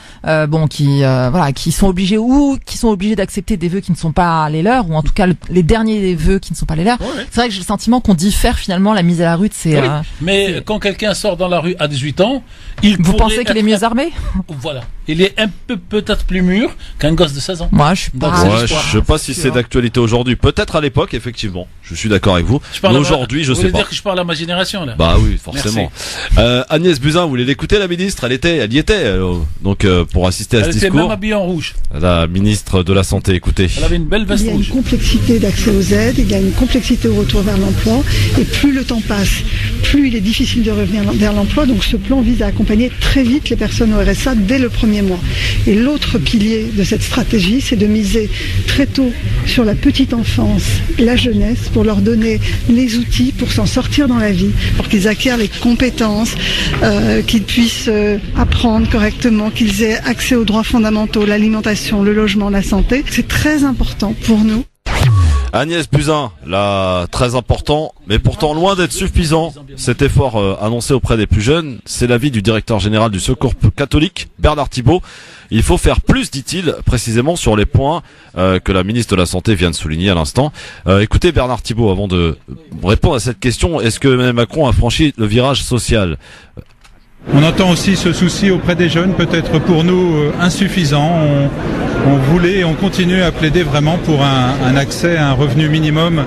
Qui sont obligés d'accepter des vœux qui ne sont pas les leurs, ou en tout cas, les derniers vœux qui ne sont pas les leurs. C'est vrai que j'ai le sentiment qu'on diffère finalement la mise à la rue de ces... Mais quand quelqu'un sort dans la rue à 18 ans, vous pensez qu'il est mieux armé? Voilà. Il est un peu peut-être plus mûr qu'un gosse de 16 ans. Moi, je sais pas si c'est d'actualité aujourd'hui. Peut-être à l'époque, effectivement. Je suis d'accord avec vous. Mais aujourd'hui, je sais pas. Vous voulez dire que je parle à ma génération, là? Bah oui, forcément. Agnès Buzyn, vous voulez l'écouter, la ministre? Elle y était. Donc, pour assister à ce discours. Elle était même habillée en rouge. La ministre de la Santé, écoutez. Elle avait une belle veste rouge. Il y a une complexité d'accès aux aides, il y a une complexité au retour vers l'emploi, et plus le temps passe, plus il est difficile de revenir vers l'emploi. Donc ce plan vise à accompagner très vite les personnes au RSA dès le premier mois. Et l'autre pilier de cette stratégie, c'est de miser très tôt sur la petite enfance, la jeunesse, pour leur donner les outils pour s'en sortir dans la vie, pour qu'ils acquièrent les compétences, qu'ils puissent apprendre correctement, qu'ils aient accès aux droits fondamentaux, l'alimentation, le logement, la santé. C'est très important pour nous. Agnès Buzyn, là, très important, mais pourtant loin d'être suffisant. Cet effort annoncé auprès des plus jeunes, c'est l'avis du directeur général du Secours catholique, Bernard Thibault. Il faut faire plus, dit-il, précisément sur les points que la ministre de la Santé vient de souligner à l'instant. Écoutez Bernard Thibault, avant de répondre à cette question, est-ce que Emmanuel Macron a franchi le virage social ? On entend aussi ce souci auprès des jeunes, peut-être pour nous insuffisant. On voulait et on continue à plaider vraiment pour un accès à un revenu minimum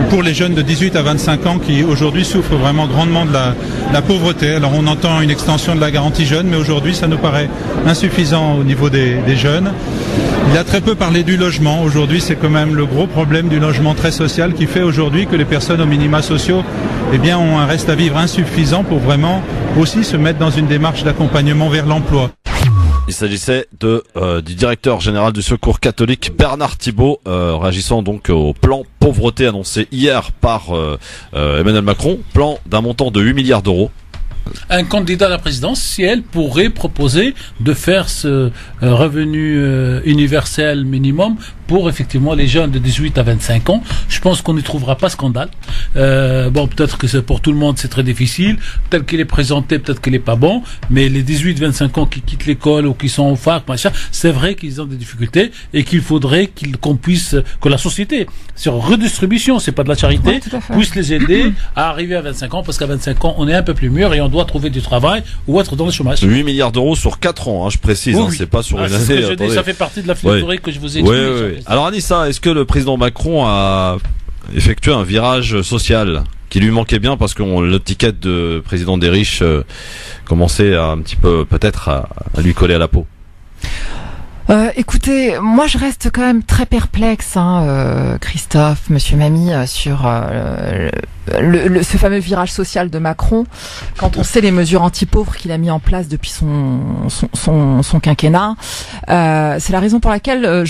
pour les jeunes de 18 à 25 ans qui aujourd'hui souffrent vraiment grandement de la pauvreté. Alors on entend une extension de la garantie jeune, mais aujourd'hui ça nous paraît insuffisant au niveau des jeunes. Il a très peu parlé du logement. Aujourd'hui c'est quand même le gros problème du logement très social qui fait aujourd'hui que les personnes aux minima sociaux ont un reste à vivre insuffisant pour vraiment aussi se mettre dans une démarche d'accompagnement vers l'emploi. Il s'agissait du directeur général du Secours catholique Bernard Thibault, réagissant donc au plan pauvreté annoncé hier par Emmanuel Macron, plan d'un montant de 8 milliards d'euros. Un candidat à la présidentielle pourrait proposer de faire ce revenu universel minimum pour effectivement les jeunes de 18 à 25 ans. Je pense qu'on n'y trouvera pas scandale. Peut-être que c'est pour tout le monde c'est très difficile. Tel qu'il est présenté, peut-être qu'il n'est pas bon. Mais les 18-25 ans qui quittent l'école ou qui sont au fac, c'est vrai qu'ils ont des difficultés et qu'il faudrait que la société, sur redistribution, c'est pas de la charité, puisse les aider à arriver à 25 ans, parce qu'à 25 ans, on est un peu plus mûr et on doit trouver du travail ou être dans le chômage. 8 milliards d'euros sur 4 ans, je précise, oui. C'est pas sur une année. Ce que je dis, ça fait partie de la philosophie que je vous ai expliqué. Oui. Alors Anissa, est-ce que le président Macron a effectué un virage social qui lui manquait bien, parce que l'étiquette de président des riches commençait à un petit peu peut-être à lui coller à la peau? Écoutez, moi je reste quand même très perplexe, Christophe, Monsieur Mamie, sur ce fameux virage social de Macron, quand on sait les mesures anti-pauvres qu'il a mis en place depuis son quinquennat. C'est la raison pour laquelle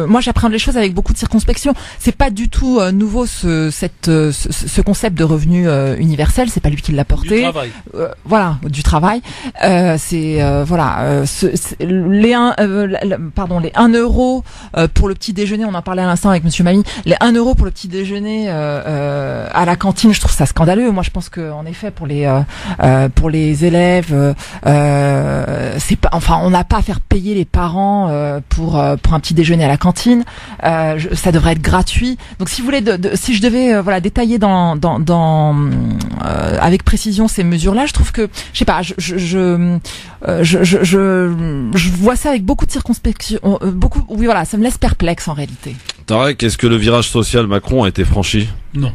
moi j'appréhende les choses avec beaucoup de circonspection. C'est pas du tout nouveau ce concept de revenu universel. C'est pas lui qui l'a porté. Du travail. Du travail. Les 1 euro pour le petit déjeuner, on en parlait à l'instant avec Monsieur Mamie, les 1 euro pour le petit déjeuner à la cantine, je trouve ça scandaleux. Moi je pense que en effet pour les élèves, c'est pas, on n'a pas à faire payer les parents pour un petit déjeuner à la cantine. Ça devrait être gratuit. Donc si vous voulez, si je devais détailler avec précision ces mesures-là, je trouve que je sais pas, je vois ça avec beaucoup de circonspection. Ça me laisse perplexe en réalité. Tarek, est-ce que le virage social Macron a été franchi? Non.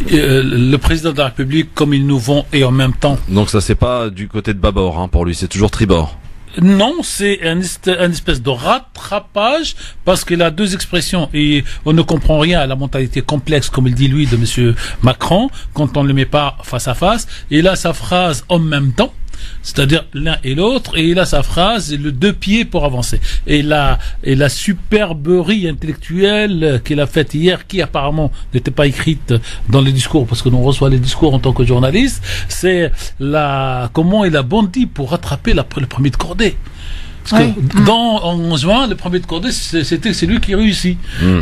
Le président de la République, comme il nous vend, et en même temps... Donc ça, c'est pas du côté de bâbord pour lui, c'est toujours tribord. Non, c'est un espèce de rattrapage, parce qu'il a deux expressions et on ne comprend rien à la mentalité complexe, comme il dit lui, de Monsieur Macron, quand on ne le met pas face à face. Il a sa phrase en même temps, c'est-à-dire l'un et l'autre, et il a sa phrase, le deux pieds pour avancer. Et la superberie intellectuelle qu'il a faite hier, qui apparemment n'était pas écrite dans les discours, parce que nous reçoit les discours en tant que journaliste, c'est comment il a bondi pour rattraper le premier de cordée. Parce que en juin, le premier de cordée, c'est lui qui réussit.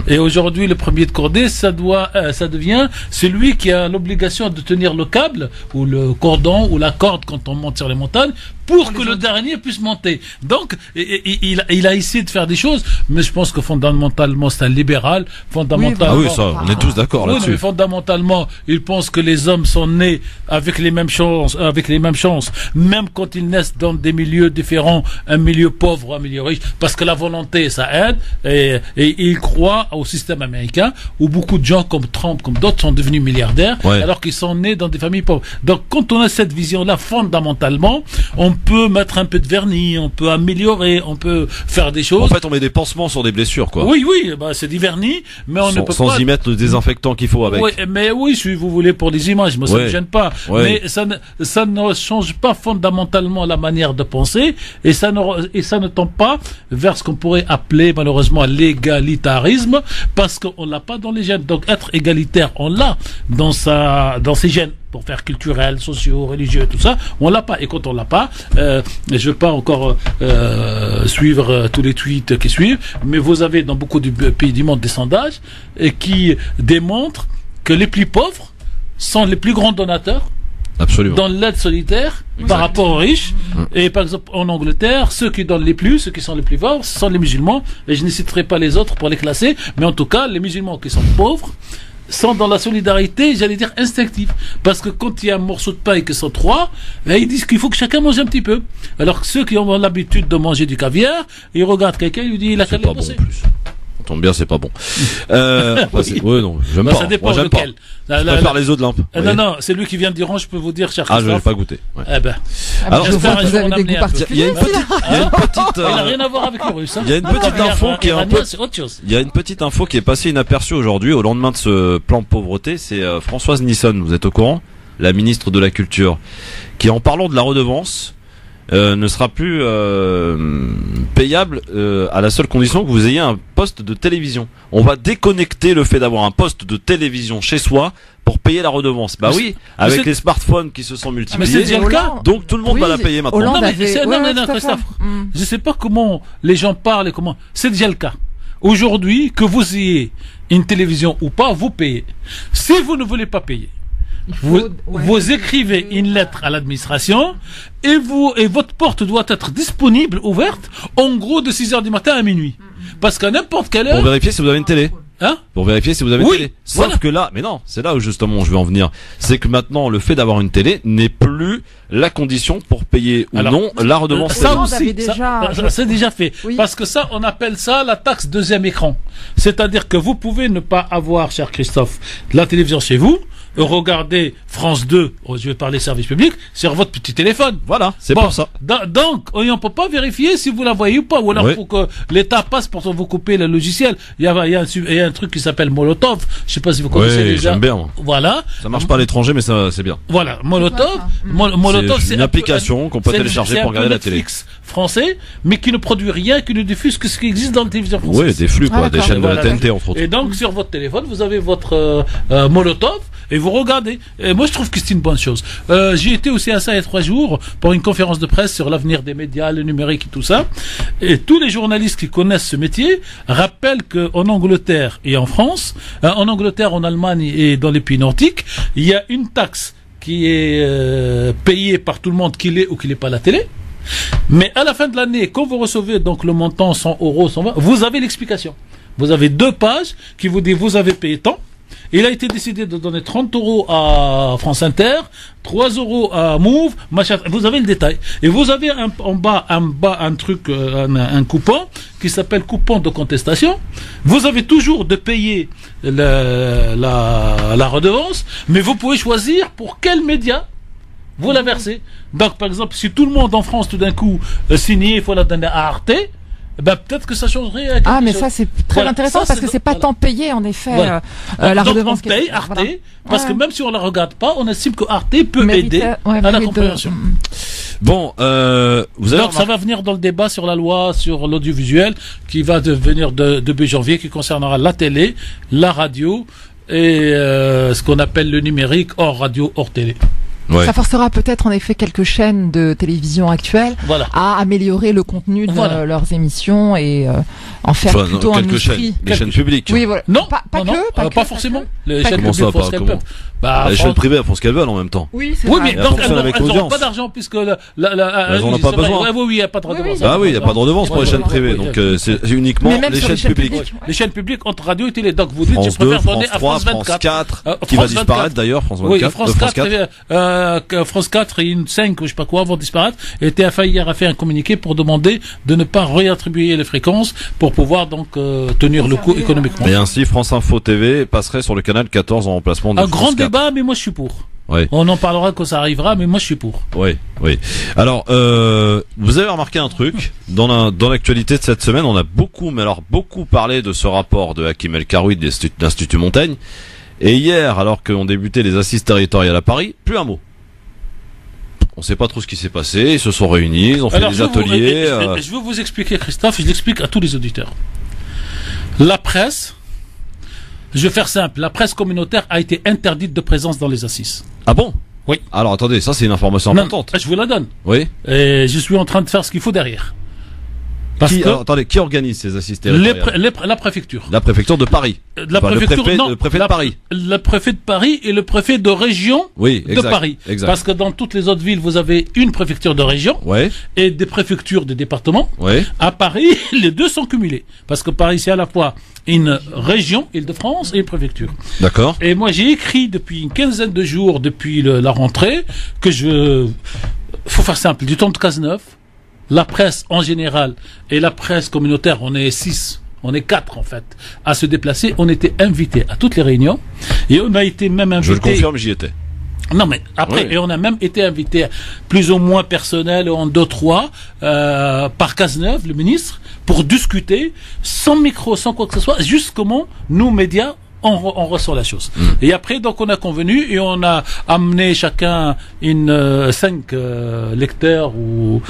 Et aujourd'hui, le premier de cordée, ça devient celui qui a l'obligation de tenir le câble, ou le cordon, ou la corde quand on monte sur les montagnes, pour que le dernier puisse monter. Donc, il a essayé de faire des choses, mais je pense que fondamentalement, c'est un libéral. Fondamentalement, on est tous d'accord là-dessus. Mais fondamentalement, il pense que les hommes sont nés avec les mêmes chances, même quand ils naissent dans des milieux différents, un milieu pauvre, un milieu riche, parce que la volonté, ça aide, et il croit au système américain, où beaucoup de gens comme Trump, comme d'autres, sont devenus milliardaires, alors qu'ils sont nés dans des familles pauvres. Donc, quand on a cette vision-là, fondamentalement, on peut mettre un peu de vernis, on peut améliorer, on peut faire des choses. En fait, on met des pansements sur des blessures, quoi. Oui, c'est du vernis, mais on ne peut pas... Sans y mettre le désinfectant qu'il faut avec. Si vous voulez, pour les images, moi, ça ne me gêne pas. Mais ça ne change pas fondamentalement la manière de penser, et ça ne tend pas vers ce qu'on pourrait appeler, malheureusement, l'égalitarisme, parce qu'on l'a pas dans les gènes. Donc, être égalitaire, on l'a dans ses gènes. pour faire culturel, sociaux, religieux, tout ça. On l'a pas. Et quand on l'a pas, je veux pas encore suivre tous les tweets qui suivent, mais vous avez dans beaucoup de pays du monde des sondages qui démontrent que les plus pauvres sont les plus grands donateurs. Absolument. Dans l'aide solitaire par rapport aux riches. Et par exemple, en Angleterre, ceux qui donnent les plus, ceux qui sont les plus forts, ce sont les musulmans. Et je ne citerai pas les autres pour les classer. Mais en tout cas, les musulmans qui sont pauvres sont dans la solidarité, j'allais dire instinctive. Parce que quand il y a un morceau de pain et qu'ils sont trois, ils disent qu'il faut que chacun mange un petit peu. Alors que ceux qui ont l'habitude de manger du caviar, ils regardent quelqu'un, ils lui disent, il a qu'à le bosser. Ça tombe bien, c'est pas bon. Ouais, non, j'aime pas. Ça dépend moi, j'aime lequel. Pas. Je préfère les autres lampes. Non, c'est lui qui vient d'Iran, je peux vous dire, cher Christophe. Christophe. Je vais pas goûter. Ouais. Eh ben. Alors, j'espère un jour en amener un peu. Il y a une petite, il n'a rien à voir avec le russe, hein. Il y a une petite info qui est un peu, c'est autre chose. il y a une petite info qui est passée inaperçue aujourd'hui au lendemain de ce plan de pauvreté. C'est Françoise Nisson, vous êtes au courant? La ministre de la Culture, qui en parlant de la redevance, ne sera plus payable à la seule condition que vous ayez un poste de télévision. On va déconnecter le fait d'avoir un poste de télévision chez soi pour payer la redevance. Bah oui, avec les smartphones qui se sont multipliés. Mais c'est déjà le cas. Donc tout le monde va la payer maintenant. Non, mais Christophe, je sais pas comment les gens parlent et comment. C'est déjà le cas. Aujourd'hui, que vous ayez une télévision ou pas, vous payez. Si vous ne voulez pas payer, vous écrivez une lettre à l'administration et votre porte doit être disponible, ouverte, en gros de 6h du matin à minuit. Parce qu'à n'importe quelle heure... Pour vérifier si vous avez une télé. Hein? Pour vérifier si vous avez une télé. Sauf que là, mais non, c'est là où justement je veux en venir. C'est que maintenant, le fait d'avoir une télé n'est plus la condition pour payer ou non la redevance. Ça aussi, c'est déjà fait. Oui. Parce que ça, on appelle ça la taxe deuxième écran. C'est-à-dire que vous pouvez ne pas avoir, cher Christophe, la télévision chez vous, regardez France 2, je vais parler service public, sur votre petit téléphone. Voilà, c'est pour ça. Donc, on ne peut pas vérifier si vous la voyez ou pas. Ou alors, il faut que l'État passe pour vous couper le logiciel. Il y a un truc qui s'appelle Molotov. Je sais pas si vous connaissez déjà. J'aime bien. Voilà. Ça marche pas à l'étranger, mais ça, c'est bien. Voilà. Molotov, c'est une application qu'on peut télécharger pour regarder la télé. Netflix français, mais qui ne produit rien, qui ne diffuse que ce qui existe dans la télévision française. Oui, des flux, quoi, des chaînes de la TNT, entre autres. Et donc, sur votre téléphone, vous avez votre Molotov, et vous regardez. Et moi, je trouve que c'est une bonne chose. J'ai été aussi à ça il y a 3 jours pour une conférence de presse sur l'avenir des médias, le numérique et tout ça. Et tous les journalistes qui connaissent ce métier rappellent qu'en Angleterre et en France, en Angleterre, en Allemagne et dans les pays nordiques, il y a une taxe qui est payée par tout le monde, qu'il ait ou qu'il n'ait pas la télé. Mais à la fin de l'année, quand vous recevez donc le montant 100 €, 120, vous avez l'explication. Vous avez 2 pages qui vous disent vous avez payé tant. Il a été décidé de donner 30 € à France Inter, 3 € à Move, machin. Vous avez le détail. Et vous avez en bas un truc, un coupon qui s'appelle coupon de contestation. Vous avez toujours de payer la redevance, mais vous pouvez choisir pour quel média vous la versez. Donc, par exemple, si tout le monde en France, tout d'un coup, signé, il faut la donner à Arte, ben, peut-être que ça changerait. Mais ça, c'est très intéressant parce que c'est pas tant payé, en effet, la redevance. On paye Arte, parce que même si on la regarde pas, on estime que Arte peut aider à la compréhension. Bon, vous avez donc ça va venir dans le débat sur la loi sur l'audiovisuel qui va devenir début janvier, qui concernera la télé, la radio et ce qu'on appelle le numérique hors radio, hors télé. Ouais. Ça forcera peut-être en effet quelques chaînes de télévision actuelles à améliorer le contenu de leurs émissions et en faire plutôt un industrie. Les chaînes publiques. Oui, voilà. Non, pas forcément. Les chaînes publiques font ce qu'elles peuvent. Les chaînes privées font ce qu'elles veulent en même temps. Oui, c'est vrai. Mais donc elles n'auront pas d'argent puisque elles n'en ont pas besoin. Oui, il n'y a pas de redevance. Ah oui, il n'y a pas de redevance pour les chaînes privées. Donc c'est uniquement les chaînes publiques. Les chaînes publiques entre radio et télé. Donc vous dites je préfère donner à France 24. France 4 qui va disparaître d'ailleurs. France 24. Oui, France 4 et une 5 ou je sais pas quoi vont disparaître. Et TF1 hier a fait un communiqué pour demander de ne pas réattribuer les fréquences pour pouvoir donc tenir le coup économiquement. Et ainsi France Info TV passerait sur le canal 14 en remplacement de France 4. Un grand débat, mais moi je suis pour. Oui. On en parlera quand ça arrivera, mais moi je suis pour. Oui. Alors, vous avez remarqué un truc dans l'actualité de cette semaine, on a beaucoup parlé de ce rapport de Hakim El Karoui de l'Institut Montaigne. Et hier, alors qu'on débutait les assises territoriales à Paris, plus un mot. On ne sait pas trop ce qui s'est passé, ils se sont réunis, ils ont fait des ateliers. Je veux vous expliquer, Christophe, je l'explique à tous les auditeurs. La presse Je vais faire simple. La presse communautaire a été interdite de présence dans les assises. Ah bon? Oui. Alors attendez, ça c'est une information importante. Je vous la donne. Oui. Et je suis en train de faire ce qu'il faut derrière. Parce que attendez, qui organise ces assises territoriales? La préfecture. La préfecture de Paris. La préfecture, le préfet de Paris. Le préfet de Paris et le préfet de région de Paris. Exact. Parce que dans toutes les autres villes, vous avez une préfecture de région et des préfectures de département. À Paris, les deux sont cumulés. Parce que Paris, c'est à la fois une région, Île-de-France, et une préfecture. D'accord. Et moi, j'ai écrit depuis une quinzaine de jours, depuis la rentrée, que faut faire simple, du temps de Cazeneuve, la presse en général et la presse communautaire, on est 6, on est 4 en fait, à se déplacer. On était invités à toutes les réunions et on a été même invités. Je le confirme, j'y étais. Non mais après, et on a même été invités plus ou moins personnel en 2-3 par Cazeneuve, le ministre, pour discuter sans micro, sans quoi que ce soit, juste comment nous, médias, on ressent la chose. Et après, donc, on a convenu et on a amené chacun 5 lecteurs ou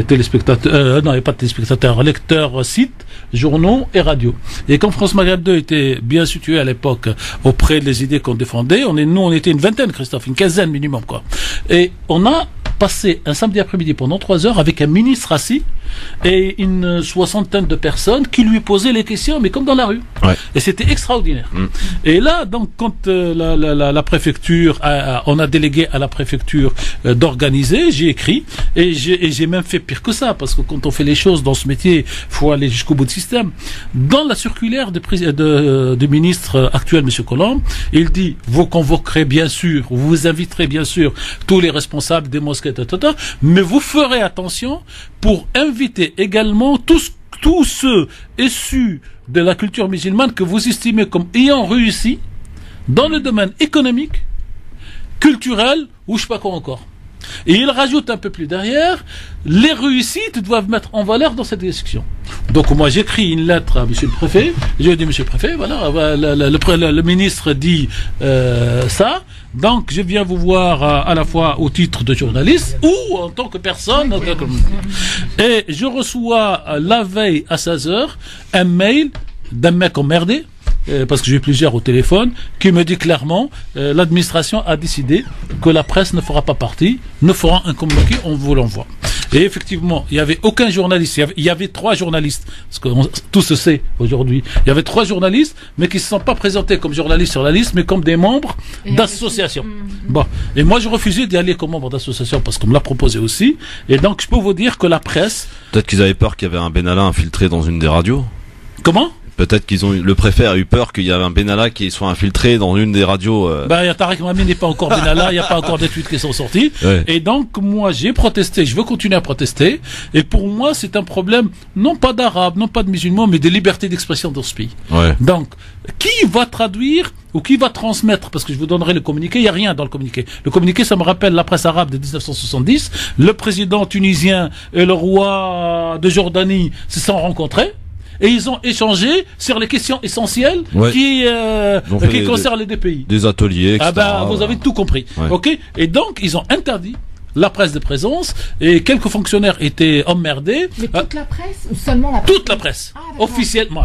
téléspectateurs, non, il n'y a pas de téléspectateurs, lecteurs sites, journaux et radio. Et quand France Maghreb 2 était bien situé à l'époque auprès des idées qu'on défendait, on était une vingtaine, Christophe, une quinzaine minimum, quoi. Et on a passé un samedi après-midi pendant 3 heures avec un ministre assis et une soixantaine de personnes qui lui posaient les questions, mais comme dans la rue. Et c'était extraordinaire. Et là, donc, quand la préfecture, on a délégué à la préfecture d'organiser, j'ai écrit, et j'ai même fait pire que ça, parce que quand on fait les choses dans ce métier, faut aller jusqu'au bout du système. Dans la circulaire du ministre actuel, M. Colomb, il dit, vous convoquerez bien sûr, vous inviterez bien sûr tous les responsables des mosquées, mais vous ferez attention pour inviter également tous ceux issus de la culture musulmane que vous estimez comme ayant réussi dans le domaine économique, culturel ou je sais pas quoi encore. Et il rajoute un peu plus derrière, les réussites doivent mettre en valeur dans cette discussion. Donc moi j'écris une lettre à monsieur le préfet, je dis monsieur le préfet, voilà, le ministre dit ça, donc je viens vous voir à la fois au titre de journaliste ou en tant que personne. Et je reçois la veille à 16h un mail d'un mec emmerdé, parce que j'ai plusieurs au téléphone, qui me dit clairement l'administration a décidé que la presse ne fera pas partie, ne fera un communiqué, on vous l'envoie. Et effectivement, il n'y avait aucun journaliste, il y avait 3 journalistes, parce que tout se sait aujourd'hui, il y avait 3 journalistes, mais qui ne se sont pas présentés comme journalistes sur la liste, mais comme des membres d'associations. Bon, et moi je refusais d'y aller comme membre d'association, parce qu'on me l'a proposé aussi, et donc je peux vous dire que la presse... Peut-être qu'ils avaient peur qu'il y avait un Benalla infiltré dans une des radios. Comment ? Peut-être le préfet a eu peur qu'il y avait un Benalla qui soit infiltré dans une des radios. Tariq Mami n'est pas encore Benalla, il n'y a pas encore des tweets qui sont sortis. Et donc, moi, j'ai protesté, je veux continuer à protester. Et pour moi, c'est un problème, non pas d'arabes, non pas de musulmans, mais de liberté d'expression dans ce pays. Donc, qui va traduire ou qui va transmettre, parce que je vous donnerai le communiqué, il n'y a rien dans le communiqué. Le communiqué, ça me rappelle la presse arabe de 1970. Le président tunisien et le roi de Jordanie se sont rencontrés. Et ils ont échangé sur les questions essentielles qui concernent les deux pays. Des ateliers, etc. Vous avez tout compris. Ok. Et donc, ils ont interdit la presse de présence et quelques fonctionnaires étaient emmerdés. Mais toute la presse ou seulement la presse? Toute la presse. Officiellement,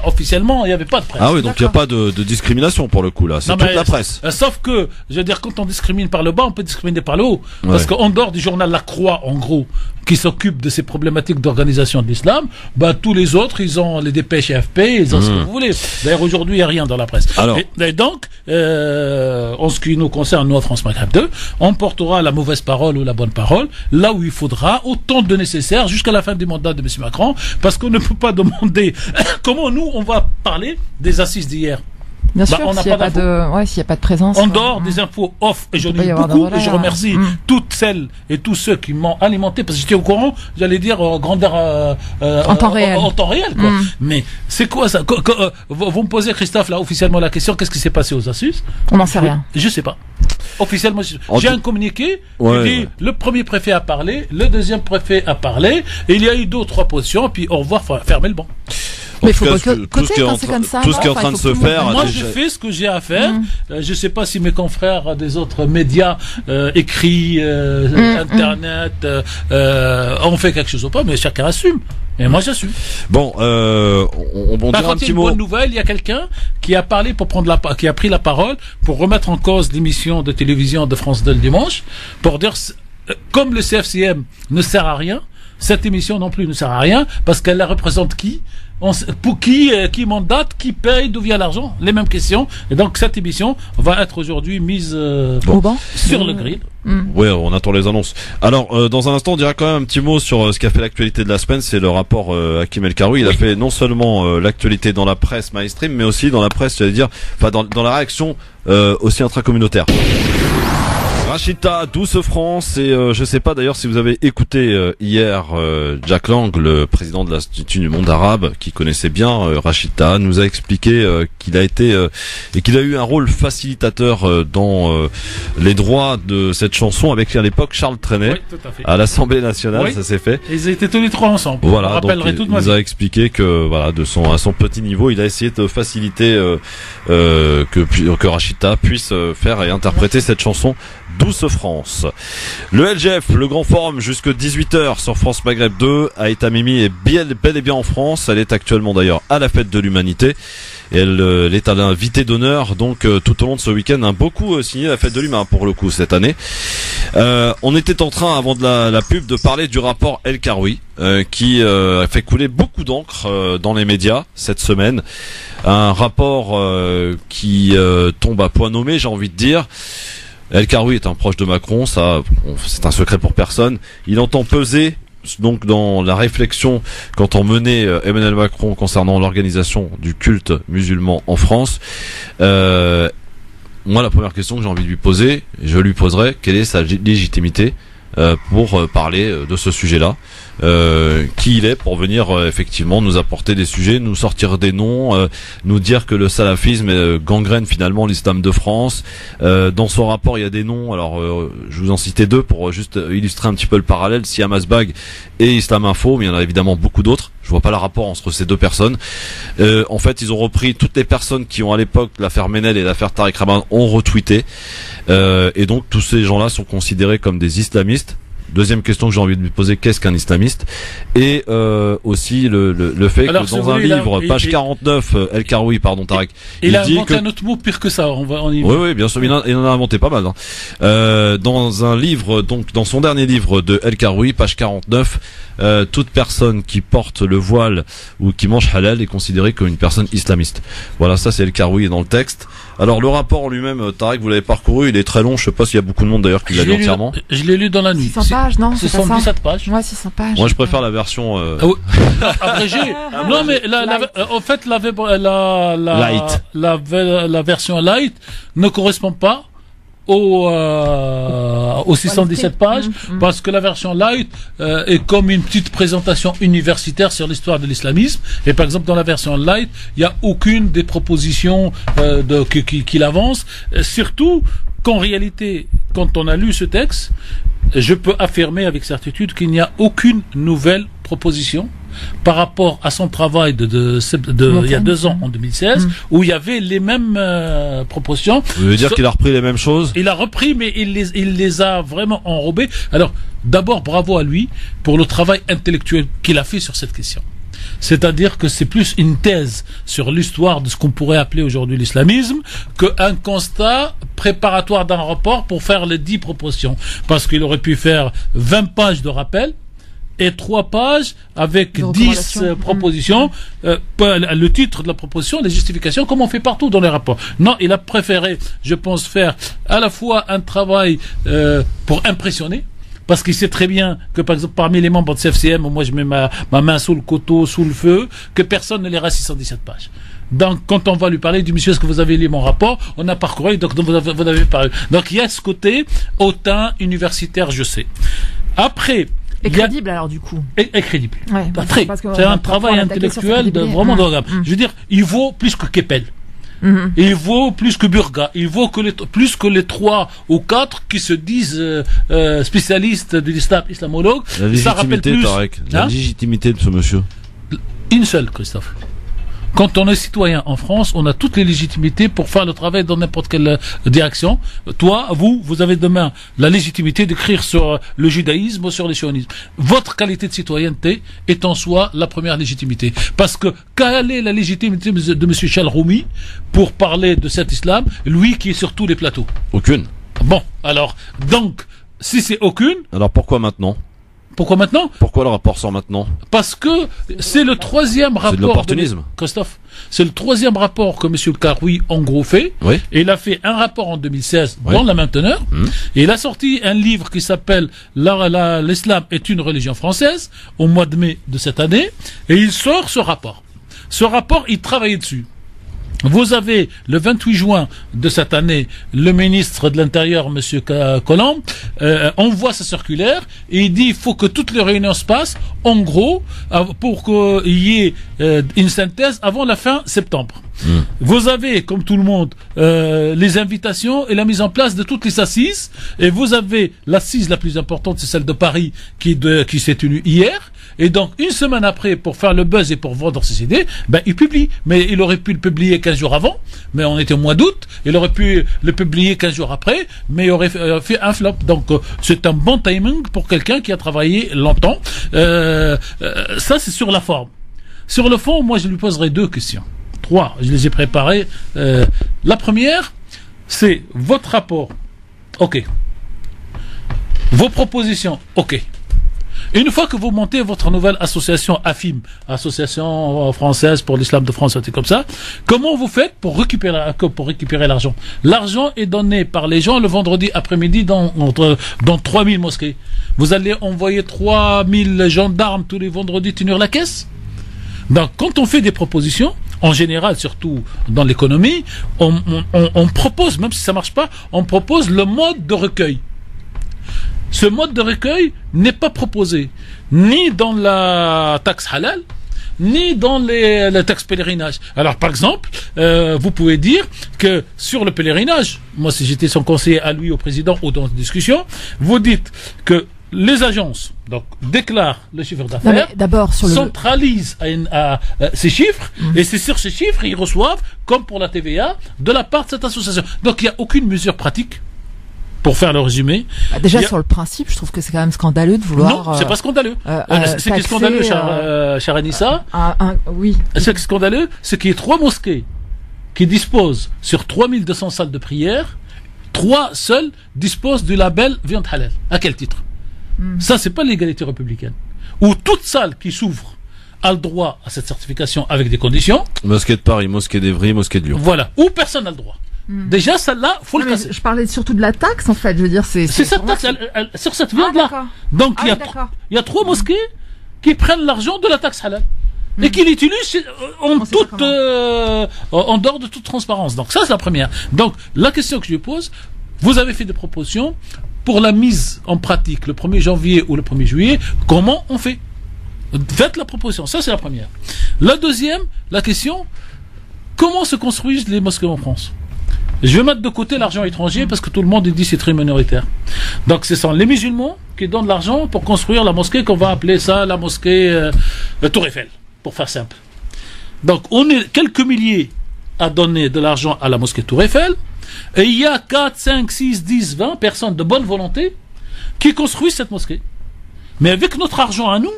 officiellement, il n'y avait pas de presse. Ah oui, donc il n'y a pas de discrimination pour le coup là, c'est toute la presse. Sauf que, je veux dire, quand on discrimine par le bas, on peut discriminer par le haut. Parce qu'en dehors du journal La Croix, en gros, qui s'occupe de ces problématiques d'organisation de l'islam, tous les autres, ils ont les dépêches AFP, ils ont ce que vous voulez. D'ailleurs, aujourd'hui, il n'y a rien dans la presse. Alors. Et donc, en ce qui nous concerne, nous, à France Maghreb 2, on portera la mauvaise parole ou la bonne parole, là où il faudra, autant de nécessaire, jusqu'à la fin du mandat de M. Macron, parce qu'on ne peut pas demander comment nous, on va parler des assises d'hier. Bien sûr, s'il n'y a pas de présence. En dehors des infos off, et j'en ai eu beaucoup, et je remercie toutes celles et tous ceux qui m'ont alimenté, parce que j'étais au courant, j'allais dire, grandeur, en temps réel. En temps réel, quoi. Mais, c'est quoi ça? Vous me posez, Christophe, là, officiellement la question, qu'est-ce qui s'est passé aux assises? On n'en sait rien. Je sais pas. Officiellement, j'ai un communiqué, qui dit, le premier préfet a parlé, le deuxième préfet a parlé, et il y a eu 2 ou 3 positions, puis au revoir, fermer le banc. Mais il faut boycotter quand c'est comme ça. Tout ce qui est en train de se faire. Moi, je fais ce que j'ai à faire. Je sais pas si mes confrères des autres médias écrits, Internet, ont fait quelque chose ou pas, mais chacun assume. Et moi, je suis. Bon, on Par dira un contre, petit une mot. bonne nouvelle, il y a quelqu'un qui a parlé qui a pris la parole pour remettre en cause l'émission de télévision de France 2 le dimanche, pour dire, comme le CFCM ne sert à rien, cette émission non plus ne sert à rien, parce qu'elle la représente qui? Pour qui mandate, qui paye, d'où vient l'argent? Les mêmes questions. Et donc cette émission va être aujourd'hui mise sur le grill. Ouais, on attend les annonces. Alors, dans un instant, on dira quand même un petit mot sur ce qui a fait l'actualité de la semaine, c'est le rapport Hakim El Karoui. Il a fait non seulement l'actualité dans la presse mainstream, mais aussi dans la presse, j'allais dire, enfin dans la réaction aussi intracommunautaire. Rachida, Douce France, et je sais pas d'ailleurs si vous avez écouté hier Jack Lang, le président de l'Institut du monde arabe, qui connaissait bien Rachida, nous a expliqué qu'il a été et qu'il a eu un rôle facilitateur dans les droits de cette chanson avec à l'époque Charles Trenet, à l'Assemblée nationale, ça s'est fait. Ils étaient tous les trois ensemble. Voilà, donc il nous a expliqué que voilà, à son petit niveau, il a essayé de faciliter que Rachida puisse faire et interpréter cette chanson Douce France. Le LGF, le grand forum, jusque 18h sur France Maghreb 2, Aïta Mimi est bel et bien en France. Elle est actuellement d'ailleurs à la fête de l'humanité. Et elle est à l'invité d'honneur, donc tout au long de ce week-end, beaucoup signé la fête de l'humain pour le coup cette année. On était en train, avant de la pub, de parler du rapport El Karoui, qui a fait couler beaucoup d'encre dans les médias cette semaine. Un rapport qui tombe à point nommé, j'ai envie de dire. El Karoui est un proche de Macron, ça c'est un secret pour personne. Il entend peser donc dans la réflexion qu'entend mener Emmanuel Macron concernant l'organisation du culte musulman en France. Moi, la première question que j'ai envie de lui poser, je lui poserai, quelle est sa légitimité pour parler de ce sujet-là, qui il est pour venir effectivement nous apporter des sujets, nous sortir des noms, nous dire que le salafisme gangrène finalement l'islam de France. Dans son rapport il y a des noms, alors je vous en citais deux pour juste illustrer un petit peu le parallèle, Siam Asbag et Islam Info, mais il y en a évidemment beaucoup d'autres. Je vois pas le rapport entre ces deux personnes. En fait, ils ont repris toutes les personnes qui ont à l'époque l'affaire Menel et l'affaire Tariq Ramadan ont retweeté, et donc tous ces gens-là sont considérés comme des islamistes. Deuxième question que j'ai envie de lui poser, qu'est-ce qu'un islamiste? Et aussi le fait que dans un livre, page 49, El Karoui, pardon Tarek, il a inventé un autre mot pire que ça. Oui, bien sûr, il en a inventé pas mal. Dans un livre, donc dans son dernier livre de El Karoui, page 49, toute personne qui porte le voile ou qui mange halal est considérée comme une personne islamiste. Voilà, ça c'est El Karoui dans le texte. Alors le rapport en lui-même, Tarek, vous l'avez parcouru, il est très long, je sais pas s'il y a beaucoup de monde d'ailleurs qui l'a lu entièrement. Je l'ai lu dans la nuit. 600 pages, non? 77 pages. Ouais, 600 pages. Moi je préfère la version abrégée. Non mais en fait la version light ne correspond pas aux 617 pages, parce que la version light est comme une petite présentation universitaire sur l'histoire de l'islamisme, et par exemple dans la version light il n'y a aucune des propositions qu'il avance, surtout qu'en réalité quand on a lu ce texte, je peux affirmer avec certitude qu'il n'y a aucune nouvelle proposition par rapport à son travail de il y a 2 ans, en 2016, où il y avait les mêmes propositions. Vous voulez dire qu'il a repris les mêmes choses? Il a repris, mais il les a vraiment enrobées. Alors, d'abord, bravo à lui pour le travail intellectuel qu'il a fait sur cette question. C'est-à-dire que c'est plus une thèse sur l'histoire de ce qu'on pourrait appeler aujourd'hui l'islamisme qu'un constat préparatoire d'un rapport pour faire les 10 propositions. Parce qu'il aurait pu faire 20 pages de rappel et 3 pages avec 10 propositions, le titre de la proposition, les justifications, comme on fait partout dans les rapports. Non, il a préféré, je pense, faire à la fois un travail pour impressionner, parce qu'il sait très bien que, par exemple, parmi les membres de CFCM, moi je mets ma main sous le couteau, sous le feu, que personne ne lira 617 pages. Donc, quand on va lui parler du monsieur, est-ce que vous avez lu mon rapport? On a parcouru, donc vous avez parlé. Donc, il y a ce côté hautain universitaire, je sais. Après, et crédible alors du coup. Et crédible. Ouais, c'est un travail intellectuel vraiment de Je veux dire, il vaut plus que Keppel. Il vaut plus que Burga. Il vaut plus que les 3 ou 4 qui se disent spécialistes de l'islam, islamologues. La légitimité, Tarek, la légitimité de ce monsieur. Une seule, Christophe. Quand on est citoyen en France, on a toutes les légitimités pour faire le travail dans n'importe quelle direction. Toi, vous avez demain la légitimité d'écrire sur le judaïsme ou sur le sionisme. Votre qualité de citoyenneté est en soi la première légitimité. Parce que quelle est la légitimité de M. Chalroumi pour parler de cet islam, lui qui est sur tous les plateaux? Aucune. Bon, alors, donc, si c'est aucune... Alors pourquoi maintenant? Pourquoi maintenant? Pourquoi le rapport sort maintenant? Parce que c'est le troisième rapport. C'est de l'opportunisme. Christophe, c'est le troisième rapport que M. Le Karoui, en gros, fait. Oui. Et il a fait un rapport en 2016 dans la même teneur. Et il a sorti un livre qui s'appelle L'Islam est une religion française, au mois de mai de cette année. Et il sort ce rapport. Ce rapport, il travaillait dessus. Vous avez, le 28 juin de cette année, le ministre de l'Intérieur, M. Colomb, envoie sa circulaire et il dit il faut que toutes les réunions se passent, en gros, pour qu'il y ait une synthèse avant la fin septembre. Vous avez, comme tout le monde, les invitations et la mise en place de toutes les assises. Et vous avez l'assise la plus importante, c'est celle de Paris, qui s'est tenue hier. Et donc, une semaine après, pour faire le buzz et pour vendre ses idées, ben, il publie. Mais il aurait pu le publier 15 jours avant, mais on était au mois d'août. Il aurait pu le publier 15 jours après, mais il aurait fait un flop. Donc, c'est un bon timing pour quelqu'un qui a travaillé longtemps. Ça, c'est sur la forme. Sur le fond, moi, je lui poserai 2 questions. 3, je les ai préparées. La première, c'est votre rapport. OK. Vos propositions. OK. Une fois que vous montez votre nouvelle association AFIM, Association Française pour l'Islam de France, c'est comme ça, comment vous faites pour récupérer l'argent? L'argent est donné par les gens le vendredi après-midi dans 3000 mosquées. Vous allez envoyer 3000 gendarmes tous les vendredis tenir la caisse? Donc, quand on fait des propositions, en général, surtout dans l'économie, on propose, même si ça marche pas, on propose le mode de recueil. Ce mode de recueil n'est pas proposé ni dans la taxe halal, ni dans la taxe pèlerinage. Alors, par exemple, vous pouvez dire que sur le pèlerinage, moi, si j'étais son conseiller à lui, au président, ou dans une discussion, vous dites que les agences donc déclarent le chiffre d'affaires, centralisent ces chiffres, et c'est sur ces chiffres ils reçoivent, comme pour la TVA, de la part de cette association. Donc il n'y a aucune mesure pratique. Pour faire le résumé. Déjà, sur le principe, je trouve que c'est quand même scandaleux de vouloir... Non, c'est pas scandaleux. C'est qui est scandaleux, cher Anissa. Oui. C'est scandaleux, c'est qu'il y a 3 mosquées qui disposent, sur 3200 salles de prière, 3 seules disposent du label viande halal. À quel titre? Ça, c'est pas l'égalité républicaine. Ou toute salle qui s'ouvre a le droit à cette certification avec des conditions. Mosquée de Paris, mosquée d'Evry, mosquée de Lyon. Voilà. Ou personne n'a le droit. Déjà, celle-là, faut le casser. Je parlais surtout de la taxe, en fait. Je veux dire, c'est cette taxe, sur cette viande-là. Donc, il y a 3 mosquées qui prennent l'argent de la taxe halal. Et qui l'utilisent en dehors de toute transparence. Donc, ça, c'est la première. Donc, la question que je lui pose, vous avez fait des propositions pour la mise en pratique le 1er janvier ou le 1er juillet. Comment on fait? Faites la proposition. Ça, c'est la première. La deuxième, la question, comment se construisent les mosquées en France? Je vais mettre de côté l'argent étranger parce que tout le monde dit c'est très minoritaire. Donc ce sont les musulmans qui donnent l'argent pour construire la mosquée qu'on va appeler ça la mosquée Tour Eiffel, pour faire simple. Donc on est quelques milliers à donner de l'argent à la mosquée Tour Eiffel et il y a 4, 5, 6, 10, 20 personnes de bonne volonté qui construisent cette mosquée. Mais avec notre argent à nous,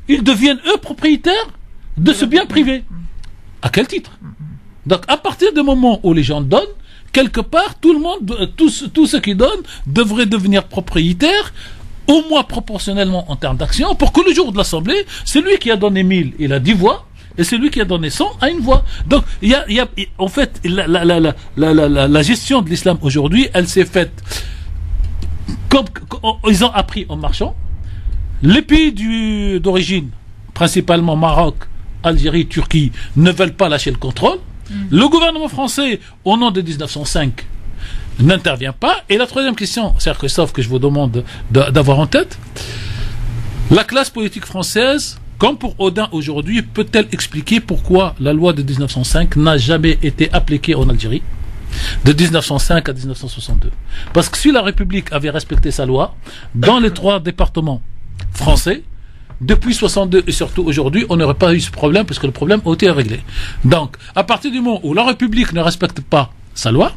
ils deviennent eux propriétaires de ce bien privé. À quel titre? Donc à partir du moment où les gens donnent, quelque part, tout le monde, tous ceux qui donnent devraient devenir propriétaires, au moins proportionnellement en termes d'action, pour que le jour de l'Assemblée, celui qui a donné 1000, il a 10 voix, et celui qui a donné 100 a une voix. Donc, en fait, la gestion de l'islam aujourd'hui, elle s'est faite comme ils ont appris en marchant. Les pays d'origine, principalement Maroc, Algérie, Turquie, ne veulent pas lâcher le contrôle. Le gouvernement français, au nom de 1905, n'intervient pas. Et la troisième question, c'est Christophe, que je vous demande d'avoir en tête, la classe politique française, comme pour Odin aujourd'hui, peut-elle expliquer pourquoi la loi de 1905 n'a jamais été appliquée en Algérie de 1905 à 1962? Parce que si la République avait respecté sa loi, dans les 3 départements français, depuis 62 et surtout aujourd'hui, on n'aurait pas eu ce problème parce que le problème a été réglé. Donc, à partir du moment où la République ne respecte pas sa loi,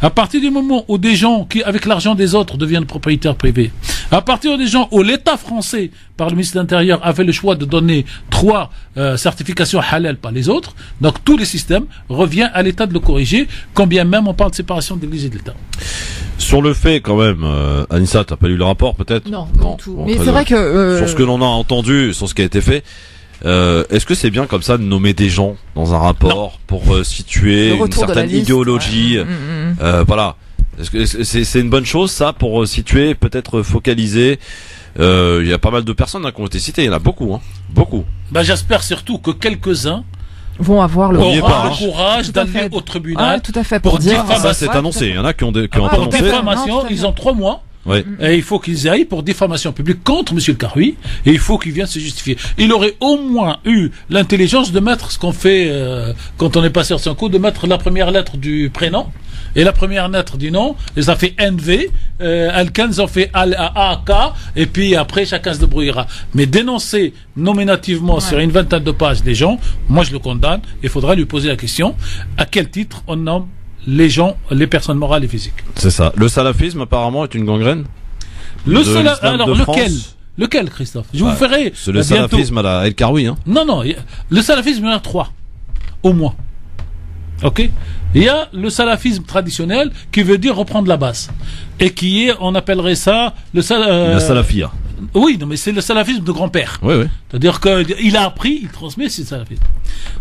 à partir du moment où des gens qui, avec l'argent des autres, deviennent propriétaires privés, à partir des gens où l'État français, par le ministre de l'Intérieur, avait le choix de donner 3 certifications halal par les autres, donc tous les systèmes revient à l'État de le corriger, quand bien même on parle de séparation de l'Église et de l'État. Sur le fait, quand même, Anissa, t'as pas lu le rapport, peut-être? Non, pas du tout. Mais c'est vrai que... Sur ce que l'on a entendu, sur ce qui a été fait, est-ce que c'est bien comme ça de nommer des gens dans un rapport pour situer une certaine idéologie, voilà. Est-ce que c'est une bonne chose ça pour situer, peut-être focaliser? Il y a pas mal de personnes qui ont été citées, il y en a beaucoup, beaucoup. Ben j'espère surtout que quelques-uns vont avoir le courage d'aller au tribunal tout à fait, pour dire ça c'est annoncé. Il y en a qui ont pour annoncé. Diffamation, ils ont 3 mois. Oui. Et il faut qu'ils aillent pour diffamation publique contre M. Karoui, et il faut qu'il vienne se justifier. Il aurait au moins eu l'intelligence de mettre ce qu'on fait quand on est passé sur son coup, de mettre la première lettre du prénom et la première lettre du nom, et ça fait NV, Alkan, ça fait AK, et puis après chacun se débrouillera. Mais dénoncer nominativement sur une vingtaine de pages des gens, moi je le condamne. Il faudra lui poser la question, à quel titre on nomme les gens, les personnes morales et physiques. C'est ça. Le salafisme apparemment est une gangrène. Alors lequel, Christophe? Je vous ferai. C'est le salafisme à la El Karoui, hein. Non, le salafisme, il y en a 3 au moins. Ok. Il y a le salafisme traditionnel qui veut dire reprendre la base et qui est, on appellerait ça la salafia. Oui, non, mais c'est le salafisme de grand-père. Oui. C'est-à-dire qu'il a appris, il transmet, c'est le salafisme.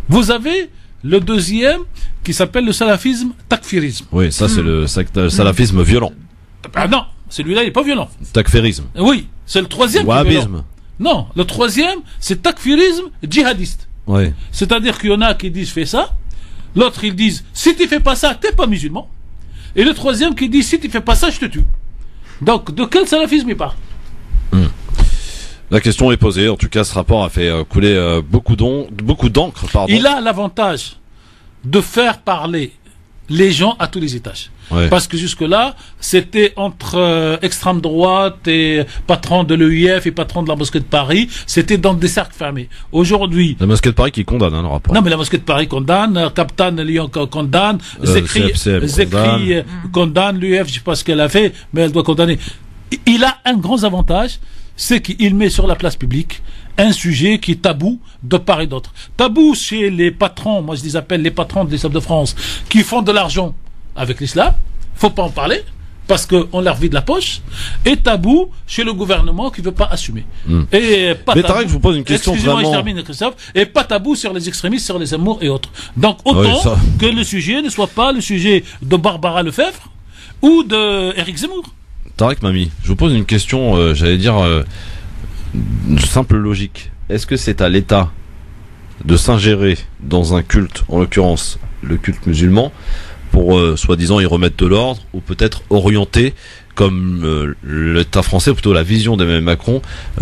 Vous avez le deuxième qui s'appelle le salafisme takfirisme. Oui, ça c'est le salafisme violent. Ah non, celui-là il n'est pas violent. Takfirisme. Oui, c'est le troisième. Wahhabisme. Non, le troisième c'est takfirisme djihadiste. Oui. C'est-à-dire qu'il y en a qui disent fais ça, l'autre ils disent si tu fais pas ça t'es pas musulman, et le troisième qui dit si tu fais pas ça je te tue. Donc de quel salafisme il parle? La question est posée. En tout cas, ce rapport a fait couler beaucoup d'encre. Il a l'avantage de faire parler les gens à tous les étages. Ouais. Parce que jusque-là, c'était entre extrême droite et patron de l'EIF et patron de la mosquée de Paris. C'était dans des cercles fermés. Aujourd'hui... La mosquée de Paris qui condamne le rapport. Non, mais la mosquée de Paris condamne, Captain Lyon condamne, Zekri condamne, l'UEF, je sais pas ce qu'elle a fait, mais elle doit condamner. Il a un grand avantage, c'est qu'il met sur la place publique un sujet qui est tabou de part et d'autre. Tabou chez les patrons, moi je les appelle les patrons de l'Islam de France, qui font de l'argent avec l'islam, faut pas en parler, parce qu'on leur vide la poche, et tabou chez le gouvernement qui veut pas assumer. Et pas mais Tarek, je vous pose une question excusez-moi, vraiment... je termine, Christophe, et pas tabou sur les extrémistes, sur les amours et autres. Donc autant que le sujet ne soit pas le sujet de Barbara Lefebvre ou de Éric Zemmour. Tarek Mami, je vous pose une question, j'allais dire, une simple logique. Est-ce que c'est à l'État de s'ingérer dans un culte, en l'occurrence le culte musulman, pour soi-disant y remettre de l'ordre, ou peut-être orienter, comme l'État français, plutôt la vision d'Emmanuel Macron,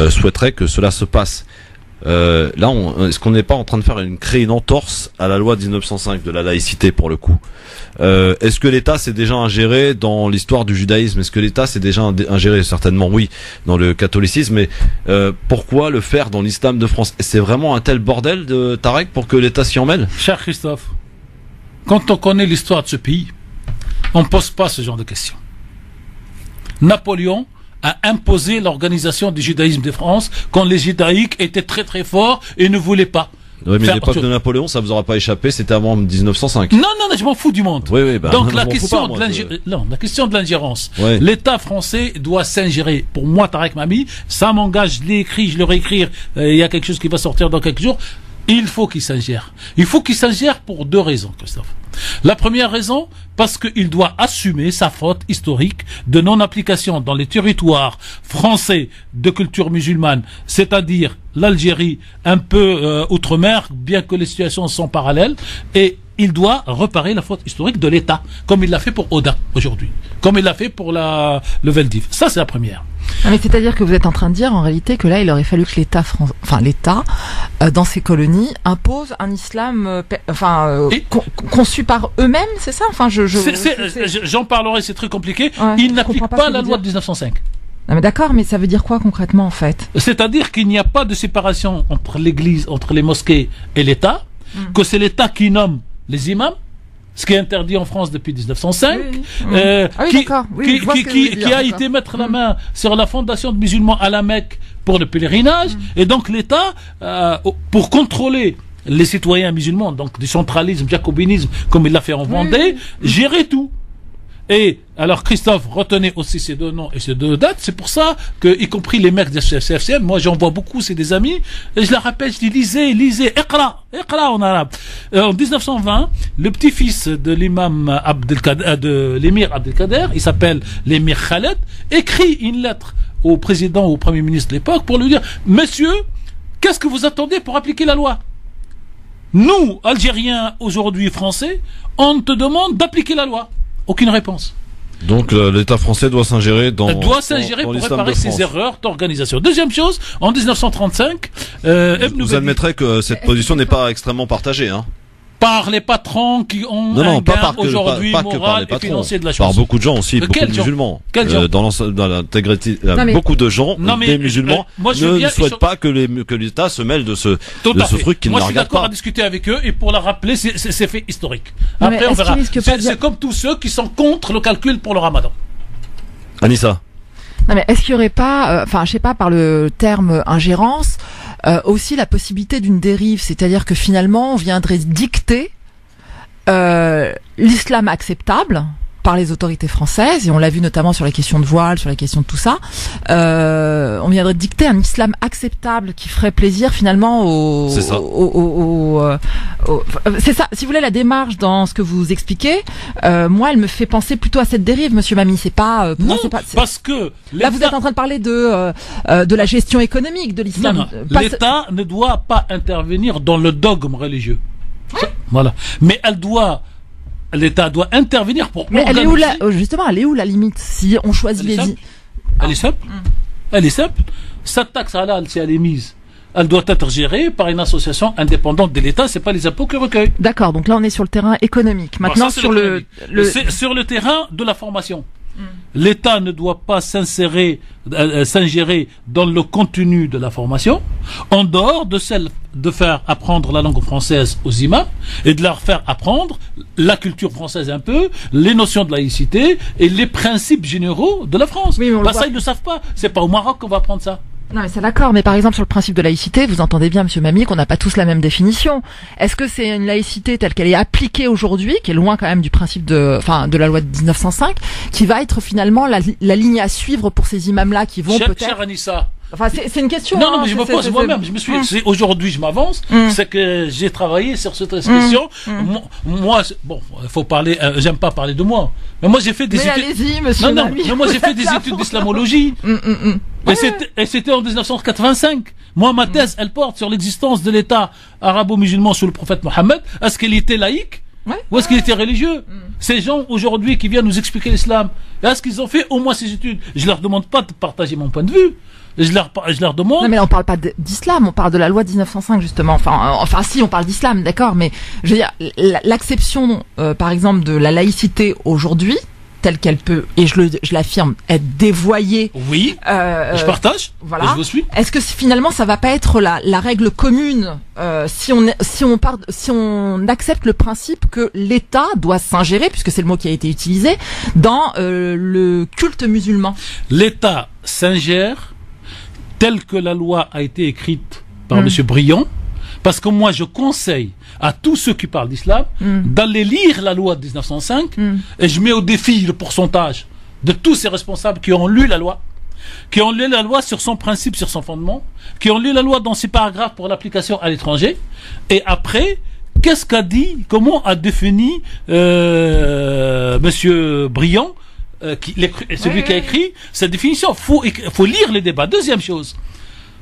souhaiterait que cela se passe? Là, est-ce qu'on n'est pas en train de créer une entorse à la loi de 1905 de la laïcité pour le coup? Est-ce que l'État s'est déjà ingéré dans l'histoire du judaïsme? Est-ce que l'État s'est déjà ingéré? Certainement oui, dans le catholicisme, mais pourquoi le faire dans l'islam de France? C'est vraiment un tel bordel de Tarek pour que l'État s'y en mêle? Cher Christophe, quand on connaît l'histoire de ce pays, on ne pose pas ce genre de questions. Napoléon a imposé l'organisation du judaïsme de France quand les judaïques étaient très très forts et ne voulaient pas. Oui, mais l'époque de Napoléon, ça vous aura pas échappé, c'était avant 1905. Non, je m'en fous du monde. Oui, donc la question de l'ingérence. Ouais. L'État français doit s'ingérer. Pour moi, Tarek Mami, ça m'engage, je l'ai écrit, je le réécrire. Il y a quelque chose qui va sortir dans quelques jours. Il faut qu'il s'ingère. Il faut qu'il s'ingère pour 2 raisons, Christophe. La première raison, parce qu'il doit assumer sa faute historique de non-application dans les territoires français de culture musulmane, c'est-à-dire l'Algérie, un peu outre-mer, bien que les situations sont parallèles, et il doit réparer la faute historique de l'État, comme il l'a fait pour Oda aujourd'hui, comme il l'a fait pour le Veldiv. Ça, c'est la première. Mais c'est-à-dire que vous êtes en train de dire en réalité que là il aurait fallu que l'État dans ses colonies impose un islam conçu par eux-mêmes, c'est ça? Enfin, j'en parlerai, c'est très compliqué. Ouais, il n'applique pas la loi de 1905. Non mais d'accord, mais ça veut dire quoi concrètement en fait? C'est-à-dire qu'il n'y a pas de séparation entre l'église, entre les mosquées et l'État, que c'est l'État qui nomme les imams, ce qui est interdit en France depuis 1905, qui a été mettre la main sur la fondation de musulmans à la Mecque pour le pèlerinage, et donc l'État, pour contrôler les citoyens musulmans, donc du centralisme, jacobinisme, comme il l'a fait en Vendée, gérait tout. Et alors Christophe, retenez aussi ces deux noms et ces deux dates, c'est pour ça que, y compris les mecs de CFCM, moi j'en vois beaucoup, c'est des amis, et je leur rappelle, je dis lisez, Iqra en arabe. En 1920, le petit-fils de l'imam de l'émir Abdelkader, il s'appelle l'émir Khaled, écrit une lettre au président, au premier ministre de l'époque, pour lui dire, monsieur, qu'est-ce que vous attendez pour appliquer la loi? Nous, Algériens, aujourd'hui Français, on te demande d'appliquer la loi. Aucune réponse. Donc l'État français doit s'ingérer pour réparer ses erreurs d'organisation. Deuxième chose, en 1935, vous admettrez que cette position n'est pas extrêmement partagée, hein? Par les patrons qui ont un gain aujourd'hui moral et financier de la chose. Par beaucoup de gens aussi, beaucoup de musulmans. Dans l'intégrité, beaucoup de gens, des musulmans, ne souhaitent pas que l'État se mêle de ce truc qui ne la regarde pas. Moi, je suis d'accord à discuter avec eux et pour la rappeler, c'est fait historique. Après, on verra. C'est comme tous ceux qui sont contre le calcul pour le Ramadan. Anissa. Non mais est-ce qu'il y aurait pas, je sais pas, par le terme ingérence, aussi la possibilité d'une dérive, c'est-à-dire que finalement on viendrait dicter l'islam acceptable par les autorités françaises, et on l'a vu notamment sur la question de voile, sur la question de tout ça, on viendrait dicter un islam acceptable qui ferait plaisir finalement aux... C'est ça. C'est ça, si vous voulez, la démarche dans ce que vous expliquez, moi elle me fait penser plutôt à cette dérive, monsieur Mami, c'est pas... parce que... Là vous êtes en train de parler de la gestion économique de l'islam. L'État ne doit pas intervenir dans le dogme religieux. Voilà. Mais l'État doit intervenir pour organiser. Mais elle est où la limite si on choisit Elle est simple. Elle est simple. Cette taxe halal, si elle est mise, elle doit être gérée par une association indépendante de l'État, c'est pas les impôts qu'elle recueille. D'accord, donc là on est sur le terrain économique. Maintenant sur sur le terrain de la formation. L'État ne doit pas s'ingérer dans le contenu de la formation, en dehors de celle de faire apprendre la langue française aux imams et de leur faire apprendre la culture française un peu, les notions de laïcité et les principes généraux de la France. Oui, ça, ils ne le savent pas. C'est pas au Maroc qu'on va apprendre ça. Non mais c'est d'accord, mais par exemple sur le principe de laïcité, vous entendez bien monsieur Mami qu'on n'a pas tous la même définition. Est-ce que c'est une laïcité telle qu'elle est appliquée aujourd'hui, qui est loin quand même du principe de la loi de 1905, qui va être finalement la ligne à suivre pour ces imams-là qui vont peut-être... Cher Anissa, enfin, c'est une question. Non, mais je me pose moi-même. Aujourd'hui, je m'avance. C'est que j'ai travaillé sur cette question. Moi, il faut parler. J'aime pas parler de moi. Mais moi, j'ai fait des études. Allez-y, monsieur. Non, mais moi, j'ai fait des études d'islamologie. Et c'était en 1985. Moi, ma thèse, elle porte sur l'existence de l'État arabo-musulman sous le prophète Mohammed. Est-ce qu'il était laïque? Ou est-ce qu'il était religieux? Ces gens aujourd'hui qui viennent nous expliquer l'islam, est-ce qu'ils ont fait au moins ces études? Je leur demande pas de partager mon point de vue. Je leur demande. Non mais on parle pas d'islam, on parle de la loi de 1905 justement. Enfin si, on parle d'islam, d'accord, mais je veux dire l'acception par exemple de la laïcité aujourd'hui, telle qu'elle peut, et je l'affirme, être dévoyée. Oui. Je partage. Voilà. Et je vous suis. Est-ce que finalement ça va pas être la règle commune si on accepte le principe que l'État doit s'ingérer, puisque c'est le mot qui a été utilisé, dans le culte musulman? L'État s'ingère telle que la loi a été écrite par M. Briand, parce que moi je conseille à tous ceux qui parlent d'islam d'aller lire la loi de 1905, et je mets au défi le pourcentage de tous ces responsables qui ont lu la loi, sur son principe, sur son fondement, qui ont lu la loi dans ses paragraphes pour l'application à l'étranger, et après, qu'est-ce qu'a dit, comment a défini M. Briand, celui qui a écrit cette définition. Faut lire les débats. Deuxième chose,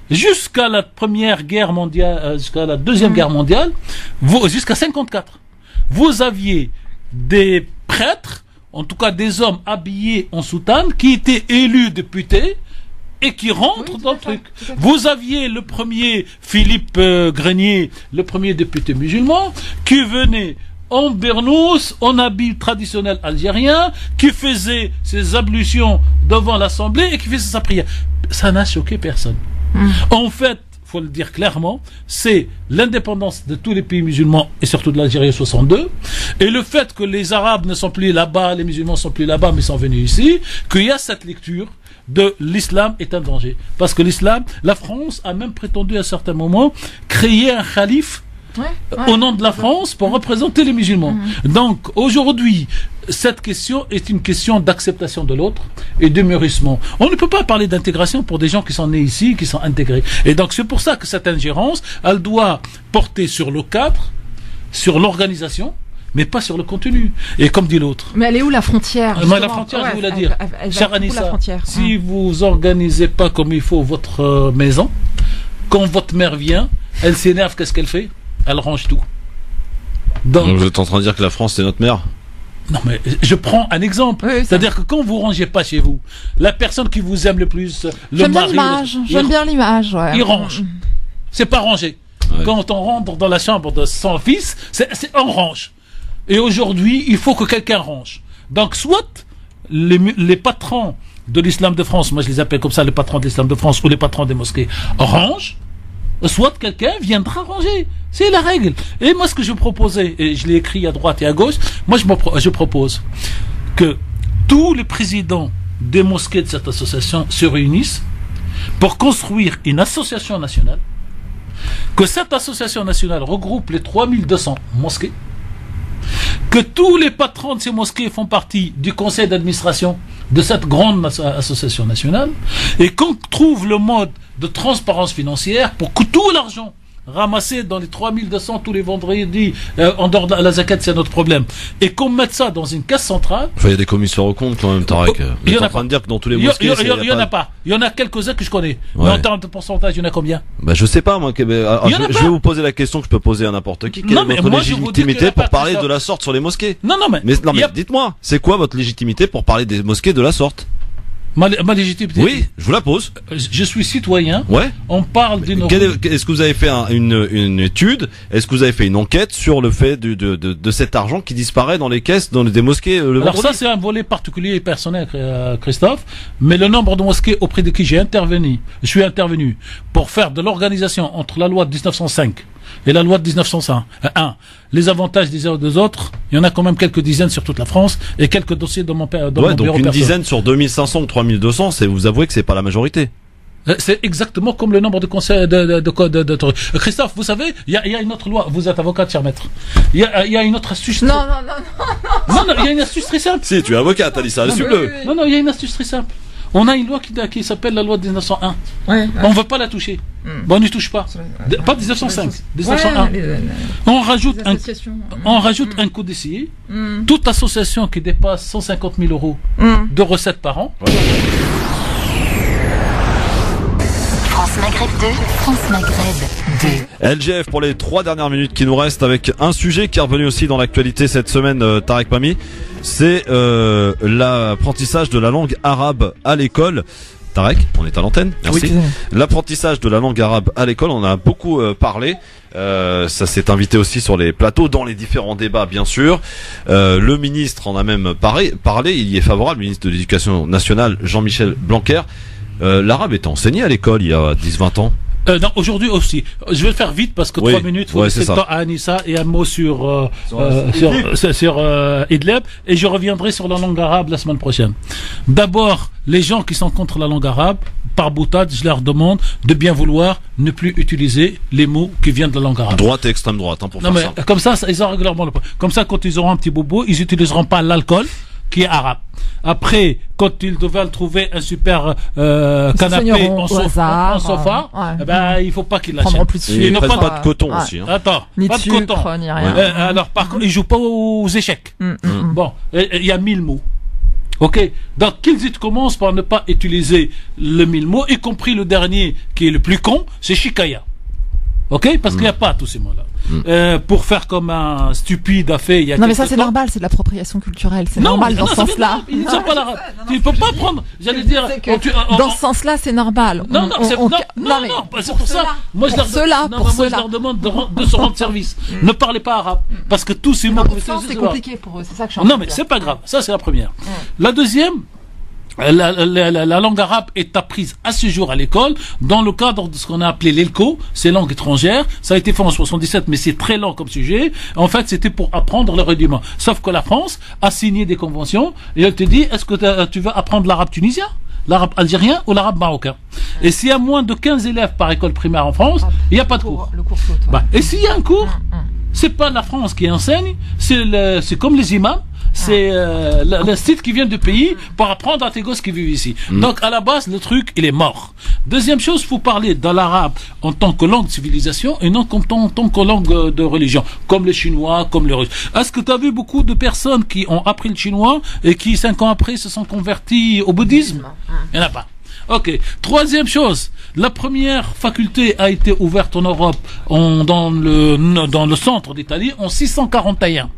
jusqu'à la Première Guerre mondiale, jusqu'à la Deuxième Guerre mondiale, jusqu'à 54, vous aviez des prêtres, en tout cas des hommes habillés en soutane, qui étaient élus députés et qui rentrent dans le truc. Vous aviez le premier Philippe Grenier, le premier député musulman, qui venait en Bernous, en habit traditionnel algérien, qui faisait ses ablutions devant l'Assemblée et qui faisait sa prière. Ça n'a choqué personne. En fait, faut le dire clairement, c'est l'indépendance de tous les pays musulmans et surtout de l'Algérie en 62, et le fait que les Arabes ne sont plus là-bas, les musulmans ne sont plus là-bas, mais sont venus ici, qu'il y a cette lecture de l'islam est un danger. Parce que l'islam, la France a même prétendu à certains moments créer un calife au nom de la France pour représenter les musulmans. Donc aujourd'hui, cette question est une question d'acceptation de l'autre et de mûrissement. On ne peut pas parler d'intégration pour des gens qui sont nés ici, qui sont intégrés. Et donc c'est pour ça que cette ingérence, elle doit porter sur le cadre, sur l'organisation, mais pas sur le contenu. Et comme dit l'autre. Mais elle est où la frontière? La frontière, je vais vous la dire. Cher Anissa, si vous organisez pas comme il faut votre maison, quand votre mère vient, elle s'énerve, qu'est-ce qu'elle fait? Elle range tout. Donc vous êtes en train de dire que la France c'est notre mère? Non mais je prends un exemple. Oui, c'est-à-dire que quand vous rangez pas chez vous, la personne qui vous aime le plus, le mari, j'aime bien l'image. Il range. C'est pas rangé. Quand on rentre dans la chambre de son fils, on range. Et aujourd'hui, il faut que quelqu'un range. Donc soit les patrons de l'islam de France, moi je les appelle comme ça, les patrons de l'islam de France ou les patrons des mosquées, rangent, soit quelqu'un viendra ranger. C'est la règle. Et moi, ce que je proposais, et je l'ai écrit à droite et à gauche, moi, je propose que tous les présidents des mosquées de cette association se réunissent pour construire une association nationale, que cette association nationale regroupe les 3200 mosquées, que tous les patrons de ces mosquées font partie du conseil d'administration de cette grande association nationale, et qu'on trouve le mode de transparence financière pour que tout l'argent ramassé dans les 3200 tous les vendredis en dehors de la zakat, c'est notre problème, et qu'on mette ça dans une caisse centrale. Il y a des commissaires aux comptes quand même, Tarek. Il y en a train de dire que dans tous les mosquées, il y en a pas. Il y en a quelques-uns que je connais. Mais en termes de pourcentage, il y en a combien? Bah je sais pas moi. Je vais vous poser la question que je peux poser à n'importe qui. Quelle est votre légitimité pour parler de la sorte sur les mosquées? Non mais dites-moi, c'est quoi votre légitimité pour parler des mosquées de la sorte? Ma légitimité. Oui, je vous la pose. Je suis citoyen. Ouais. On parle d'une. Est-ce que vous avez fait une étude? Est-ce que vous avez fait une enquête sur le fait de cet argent qui disparaît dans les caisses, dans des mosquées le vendredi? Alors ça, c'est un volet particulier et personnel, Christophe. Mais le nombre de mosquées auprès de qui je suis intervenu pour faire de l'organisation entre la loi de 1905 et la loi de 1901. Les avantages des uns et des autres, il y en a quand même quelques dizaines sur toute la France et quelques dossiers dans mon bureau donc une personnel. Dizaine sur 2500 ou 3200, vous avouez que c'est pas la majorité. C'est exactement comme le nombre de conseils de Christophe, vous savez, il y a une autre loi. Vous êtes avocat, cher maître. Il y a une autre astuce. Non, il y a une astuce très simple. Si, tu es avocat, t'as dit ça, assume-le. Non, il y a une astuce très simple. On a une loi qui s'appelle la loi de 1901. On ne veut pas la toucher. Bon, on n'y touche pas. Pas 1905, 1901. On rajoute un coup d'essayer. Toute association qui dépasse 150 000 euros de recettes par an. France Maghreb 2, France Maghreb 2. LGF pour les 3 dernières minutes qui nous restent, avec un sujet qui est revenu aussi dans l'actualité cette semaine, Tarek Pami, c'est l'apprentissage de la langue arabe à l'école. Tarek, on est à l'antenne, merci. Oui. L'apprentissage de la langue arabe à l'école, on en a beaucoup parlé. Ça s'est invité aussi sur les plateaux, dans les différents débats bien sûr. Le ministre en a même parlé, il y est favorable, le ministre de l'Éducation nationale, Jean-Michel Blanquer. L'arabe est enseigné à l'école il y a 10-20 ans. Non, aujourd'hui aussi. Je vais le faire vite parce que 3 minutes, faut laisser le temps à Anissa, et un mot sur Idlib, et je reviendrai sur la langue arabe la semaine prochaine. D'abord, les gens qui sont contre la langue arabe, par boutade, je leur demande de bien vouloir ne plus utiliser les mots qui viennent de la langue arabe. Droite et extrême droite, pour faire ça. Comme ça, ils ont régulièrement le point. Comme ça, quand ils auront un petit bobo, ils n'utiliseront pas l'alcool qui est arabe. Après, quand ils devaient trouver un super canapé en sofa, il faut pas qu'ils l'achètent. Ils ne prennent pas de coton aussi. Attends, ni pas de coton. Ni rien. Alors par contre, ils jouent pas aux échecs. Bon, il y a 1000 mots. Ok, donc qu'ils commencent par ne pas utiliser le 1000 mots, y compris le dernier qui est le plus con, c'est Shikaya. Ok, parce qu'il n'y a pas tous ces mots-là. pour faire comme un stupide a fait il y a Non, mais ça, c'est normal, c'est de l'appropriation culturelle. C'est normal dans ce sens-là. Ils ne sont pas l'arabe. Tu peux pas prendre, j'allais dire, dans ce sens-là, c'est normal. Non, c'est pour ça. Moi, je leur demande de se rendre service. Ne parlez pas arabe. Parce que tous ces mots, c'est compliqué pour eux. C'est ça que je suis en train de dire. Non, mais c'est pas grave. Ça, c'est la première. La deuxième, la langue arabe est apprise à ce jour à l'école dans le cadre de ce qu'on a appelé l'ELCO, c'est langue étrangère. Ça a été fait en 77, mais c'est très lent comme sujet. En fait, c'était pour apprendre le rudiment. Sauf que la France a signé des conventions et elle te dit, est-ce que tu veux apprendre l'arabe tunisien, l'arabe algérien ou l'arabe marocain? Et s'il y a moins de 15 élèves par école primaire en France, il n'y a pas de cours. Le cours saute, ouais. Et s'il y a un cours, c'est pas la France qui enseigne, c'est comme les imams. C'est le site qui vient du pays pour apprendre à tes gosses qui vivent ici. Donc à la base, le truc, il est mort. Deuxième chose, il faut parler de l'arabe en tant que langue de civilisation et non en tant que langue de religion, comme les Chinois, comme les Russes. Est-ce que tu as vu beaucoup de personnes qui ont appris le chinois et qui 5 ans après se sont convertis au bouddhisme? Il n'y en a pas. Ok. Troisième chose, la première faculté a été ouverte en Europe, dans le centre d'Italie, en 641.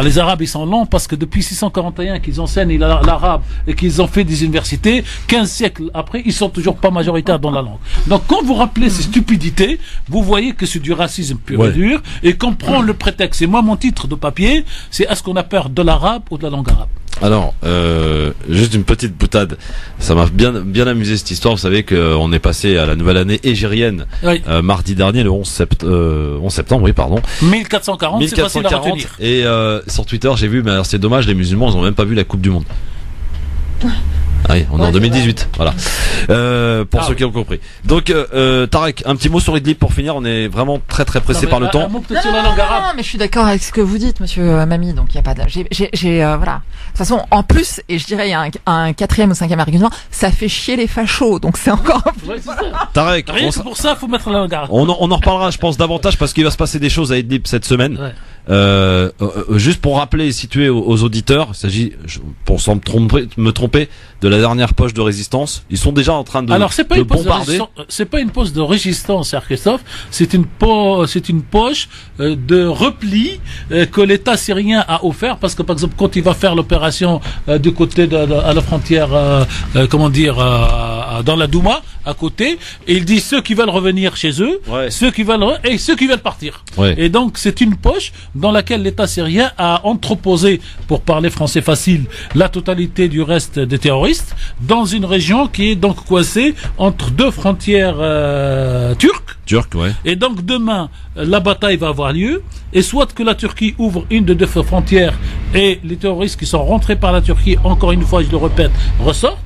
Les Arabes, ils sont lents parce que depuis 641 qu'ils enseignent l'arabe et qu'ils ont fait des universités, 15 siècles après, ils sont toujours pas majoritaires dans la langue. Donc, quand vous rappelez ces stupidités, vous voyez que c'est du racisme pur et dur et qu'on prend le prétexte. Et moi, mon titre de papier, c'est est-ce qu'on a peur de l'arabe ou de la langue arabe? Alors, juste une petite boutade. Ça m'a bien amusé cette histoire. Vous savez qu'on est passé à la nouvelle année égérienne mardi dernier, le 11 septembre, oui, pardon. 1440, c'est facile à retenir. Et sur Twitter, j'ai vu, mais alors c'est dommage, les musulmans, ils ont même pas vu la Coupe du Monde. Ah oui, on est en 2018, voilà. Pour ceux qui ont compris. Donc, Tarek, un petit mot sur Idlib pour finir. On est vraiment très pressé par le temps. Non, mais je suis d'accord avec ce que vous dites, monsieur Mami. Donc, il y a pas de, voilà. De toute façon, en plus, et je dirais, il y a un 4e ou 5e argument, ça fait chier les fachos. Donc, c'est encore. Tarek, rien que pour ça, faut mettre la langue arabe. On en reparlera, je pense, davantage parce qu'il va se passer des choses à Idlib cette semaine. Juste pour rappeler et situer aux auditeurs, il s'agit, pour sans me tromper, de la dernière poche de résistance. Ils sont déjà en train de bombarder. C'est pas une poche de résistance, Christophe. C'est une poche de repli que l'État syrien a offert parce que par exemple quand il va faire l'opération du côté à la frontière, dans la Douma à côté, et il dit ceux qui veulent revenir chez eux, ceux qui veulent partir. Et donc c'est une poche dans laquelle l'État syrien a entreposé, pour parler français facile, la totalité du reste des terroristes dans une région qui est donc coincée entre deux frontières turques. Et donc demain, la bataille va avoir lieu, et soit que la Turquie ouvre une de deux frontières et les terroristes qui sont rentrés par la Turquie, encore une fois je le répète, ressortent,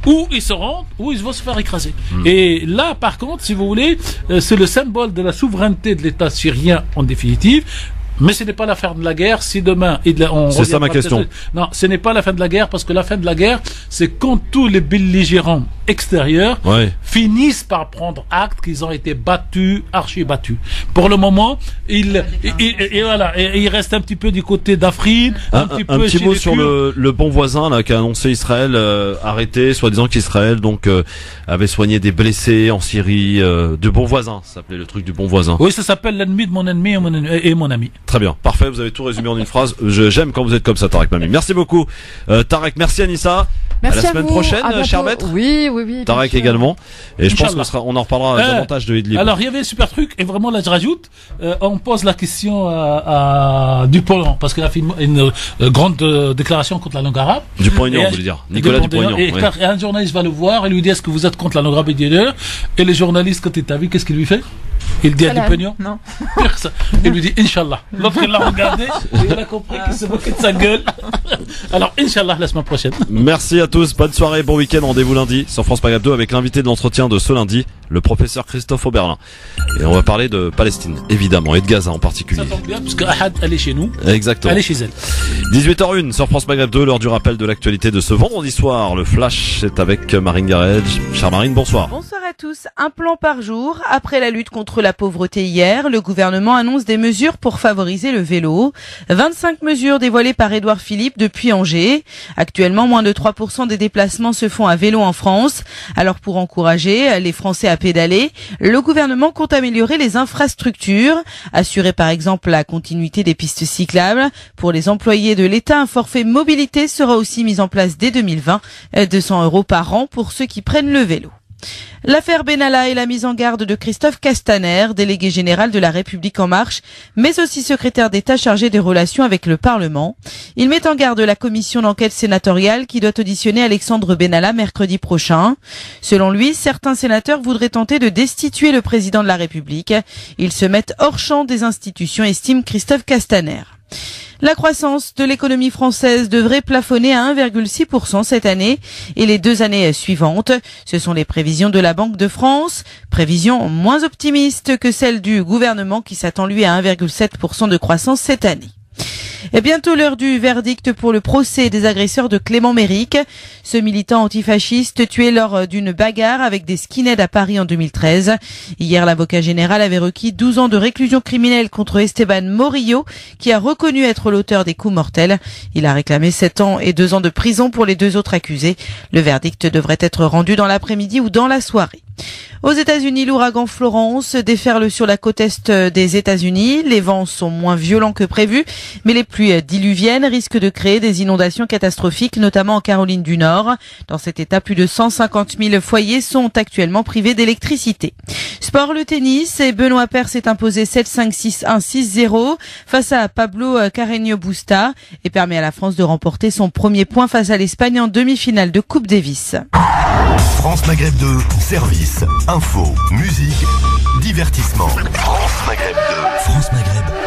ou ils se rendent, ou ils vont se faire écraser. Et là, par contre, si vous voulez, c'est le symbole de la souveraineté de l'État syrien en définitive. Mais ce n'est pas la fin de la guerre. Si demain, c'est ça ma question. Non, ce n'est pas la fin de la guerre parce que la fin de la guerre, c'est quand tous les belligérants extérieurs finissent par prendre acte qu'ils ont été archi battus. Pour le moment, il reste un petit peu du côté d'Afrine, un petit mot sur le bon voisin là qu'a annoncé Israël arrêté, soi-disant qu'Israël avait soigné des blessés en Syrie. Du bon voisin, ça s'appelait le truc du bon voisin. Oui, ça s'appelle l'ennemi de mon ennemi et mon ami. Très bien, parfait, vous avez tout résumé en une phrase. J'aime quand vous êtes comme ça, Tarek Mami. Merci beaucoup, Tarek. Merci Anissa. Merci à la semaine prochaine, cher maître. Oui. Tarek également. Et je pense qu'on en reparlera davantage de Idlib. Alors, il y avait un super truc, et vraiment là, je rajoute, on pose la question à Dupont, parce qu'il a fait une grande déclaration contre la langue arabe. Dupont-Aignan, vous voulez dire. Nicolas Dupont-Aignan. Et un journaliste va le voir et lui dit, est-ce que vous êtes contre la langue arabe? Et les journalistes, quand il t'a vu, qu'est-ce qu'il lui fait? Il dit à Dupont-Aignan? Non. Pire que ça. Il lui dit, Inch'Allah. L'autre, il l'a regardé, et il a compris qu'il se moquait de sa gueule. Alors, Inch'Allah, la semaine prochaine. Merci à tous, bonne soirée, bon week-end, rendez-vous lundi sur France Maghreb 2 avec l'invité de l'entretien de ce lundi, le professeur Christophe Oberlin. Et on va parler de Palestine, évidemment, et de Gaza en particulier. Ça tombe bien, parce que Ahad, elle est chez nous. Exactement. Elle est chez elle. 18h01 sur France Maghreb 2, l'heure du rappel de l'actualité de ce vendredi soir. Le Flash, c'est avec Marine Garel. Chère Marine, bonsoir. Bonsoir à à tous, un plan par jour. Après la lutte contre la pauvreté hier, le gouvernement annonce des mesures pour favoriser le vélo. 25 mesures dévoilées par Édouard Philippe depuis Angers. Actuellement, moins de 3% des déplacements se font à vélo en France. Alors pour encourager les Français à pédaler, le gouvernement compte améliorer les infrastructures, assurer par exemple la continuité des pistes cyclables. Pour les employés de l'État, un forfait mobilité sera aussi mis en place dès 2020, 200 € par an pour ceux qui prennent le vélo. L'affaire Benalla et la mise en garde de Christophe Castaner, délégué général de La République En Marche, mais aussi secrétaire d'État chargé des relations avec le Parlement. Il met en garde la commission d'enquête sénatoriale qui doit auditionner Alexandre Benalla mercredi prochain. Selon lui, certains sénateurs voudraient tenter de destituer le président de la République. Ils se mettent hors champ des institutions, estime Christophe Castaner. La croissance de l'économie française devrait plafonner à 1,6% cette année et les 2 années suivantes. Ce sont les prévisions de la Banque de France, prévisions moins optimistes que celles du gouvernement qui s'attend lui à 1,7% de croissance cette année. Et bientôt l'heure du verdict pour le procès des agresseurs de Clément Méric. Ce militant antifasciste tué lors d'une bagarre avec des skinheads à Paris en 2013. Hier, l'avocat général avait requis 12 ans de réclusion criminelle contre Esteban Morillo, qui a reconnu être l'auteur des coups mortels. Il a réclamé 7 ans et 2 ans de prison pour les 2 autres accusés. Le verdict devrait être rendu dans l'après-midi ou dans la soirée. Aux États-Unis, l'ouragan Florence déferle sur la côte est des États-Unis. Les vents sont moins violents que prévu, mais les pluies diluviennes risquent de créer des inondations catastrophiques, notamment en Caroline du Nord. Dans cet état, plus de 150 000 foyers sont actuellement privés d'électricité. Sport, le tennis, et Benoît Paire s'est imposé 7-5, 6-1, 6-0 face à Pablo Carreño Busta et permet à la France de remporter son premier point face à l'Espagne en demi-finale de Coupe Davis. France Maghreb 2, service, info, musique, divertissement. France Maghreb 2. France Maghreb.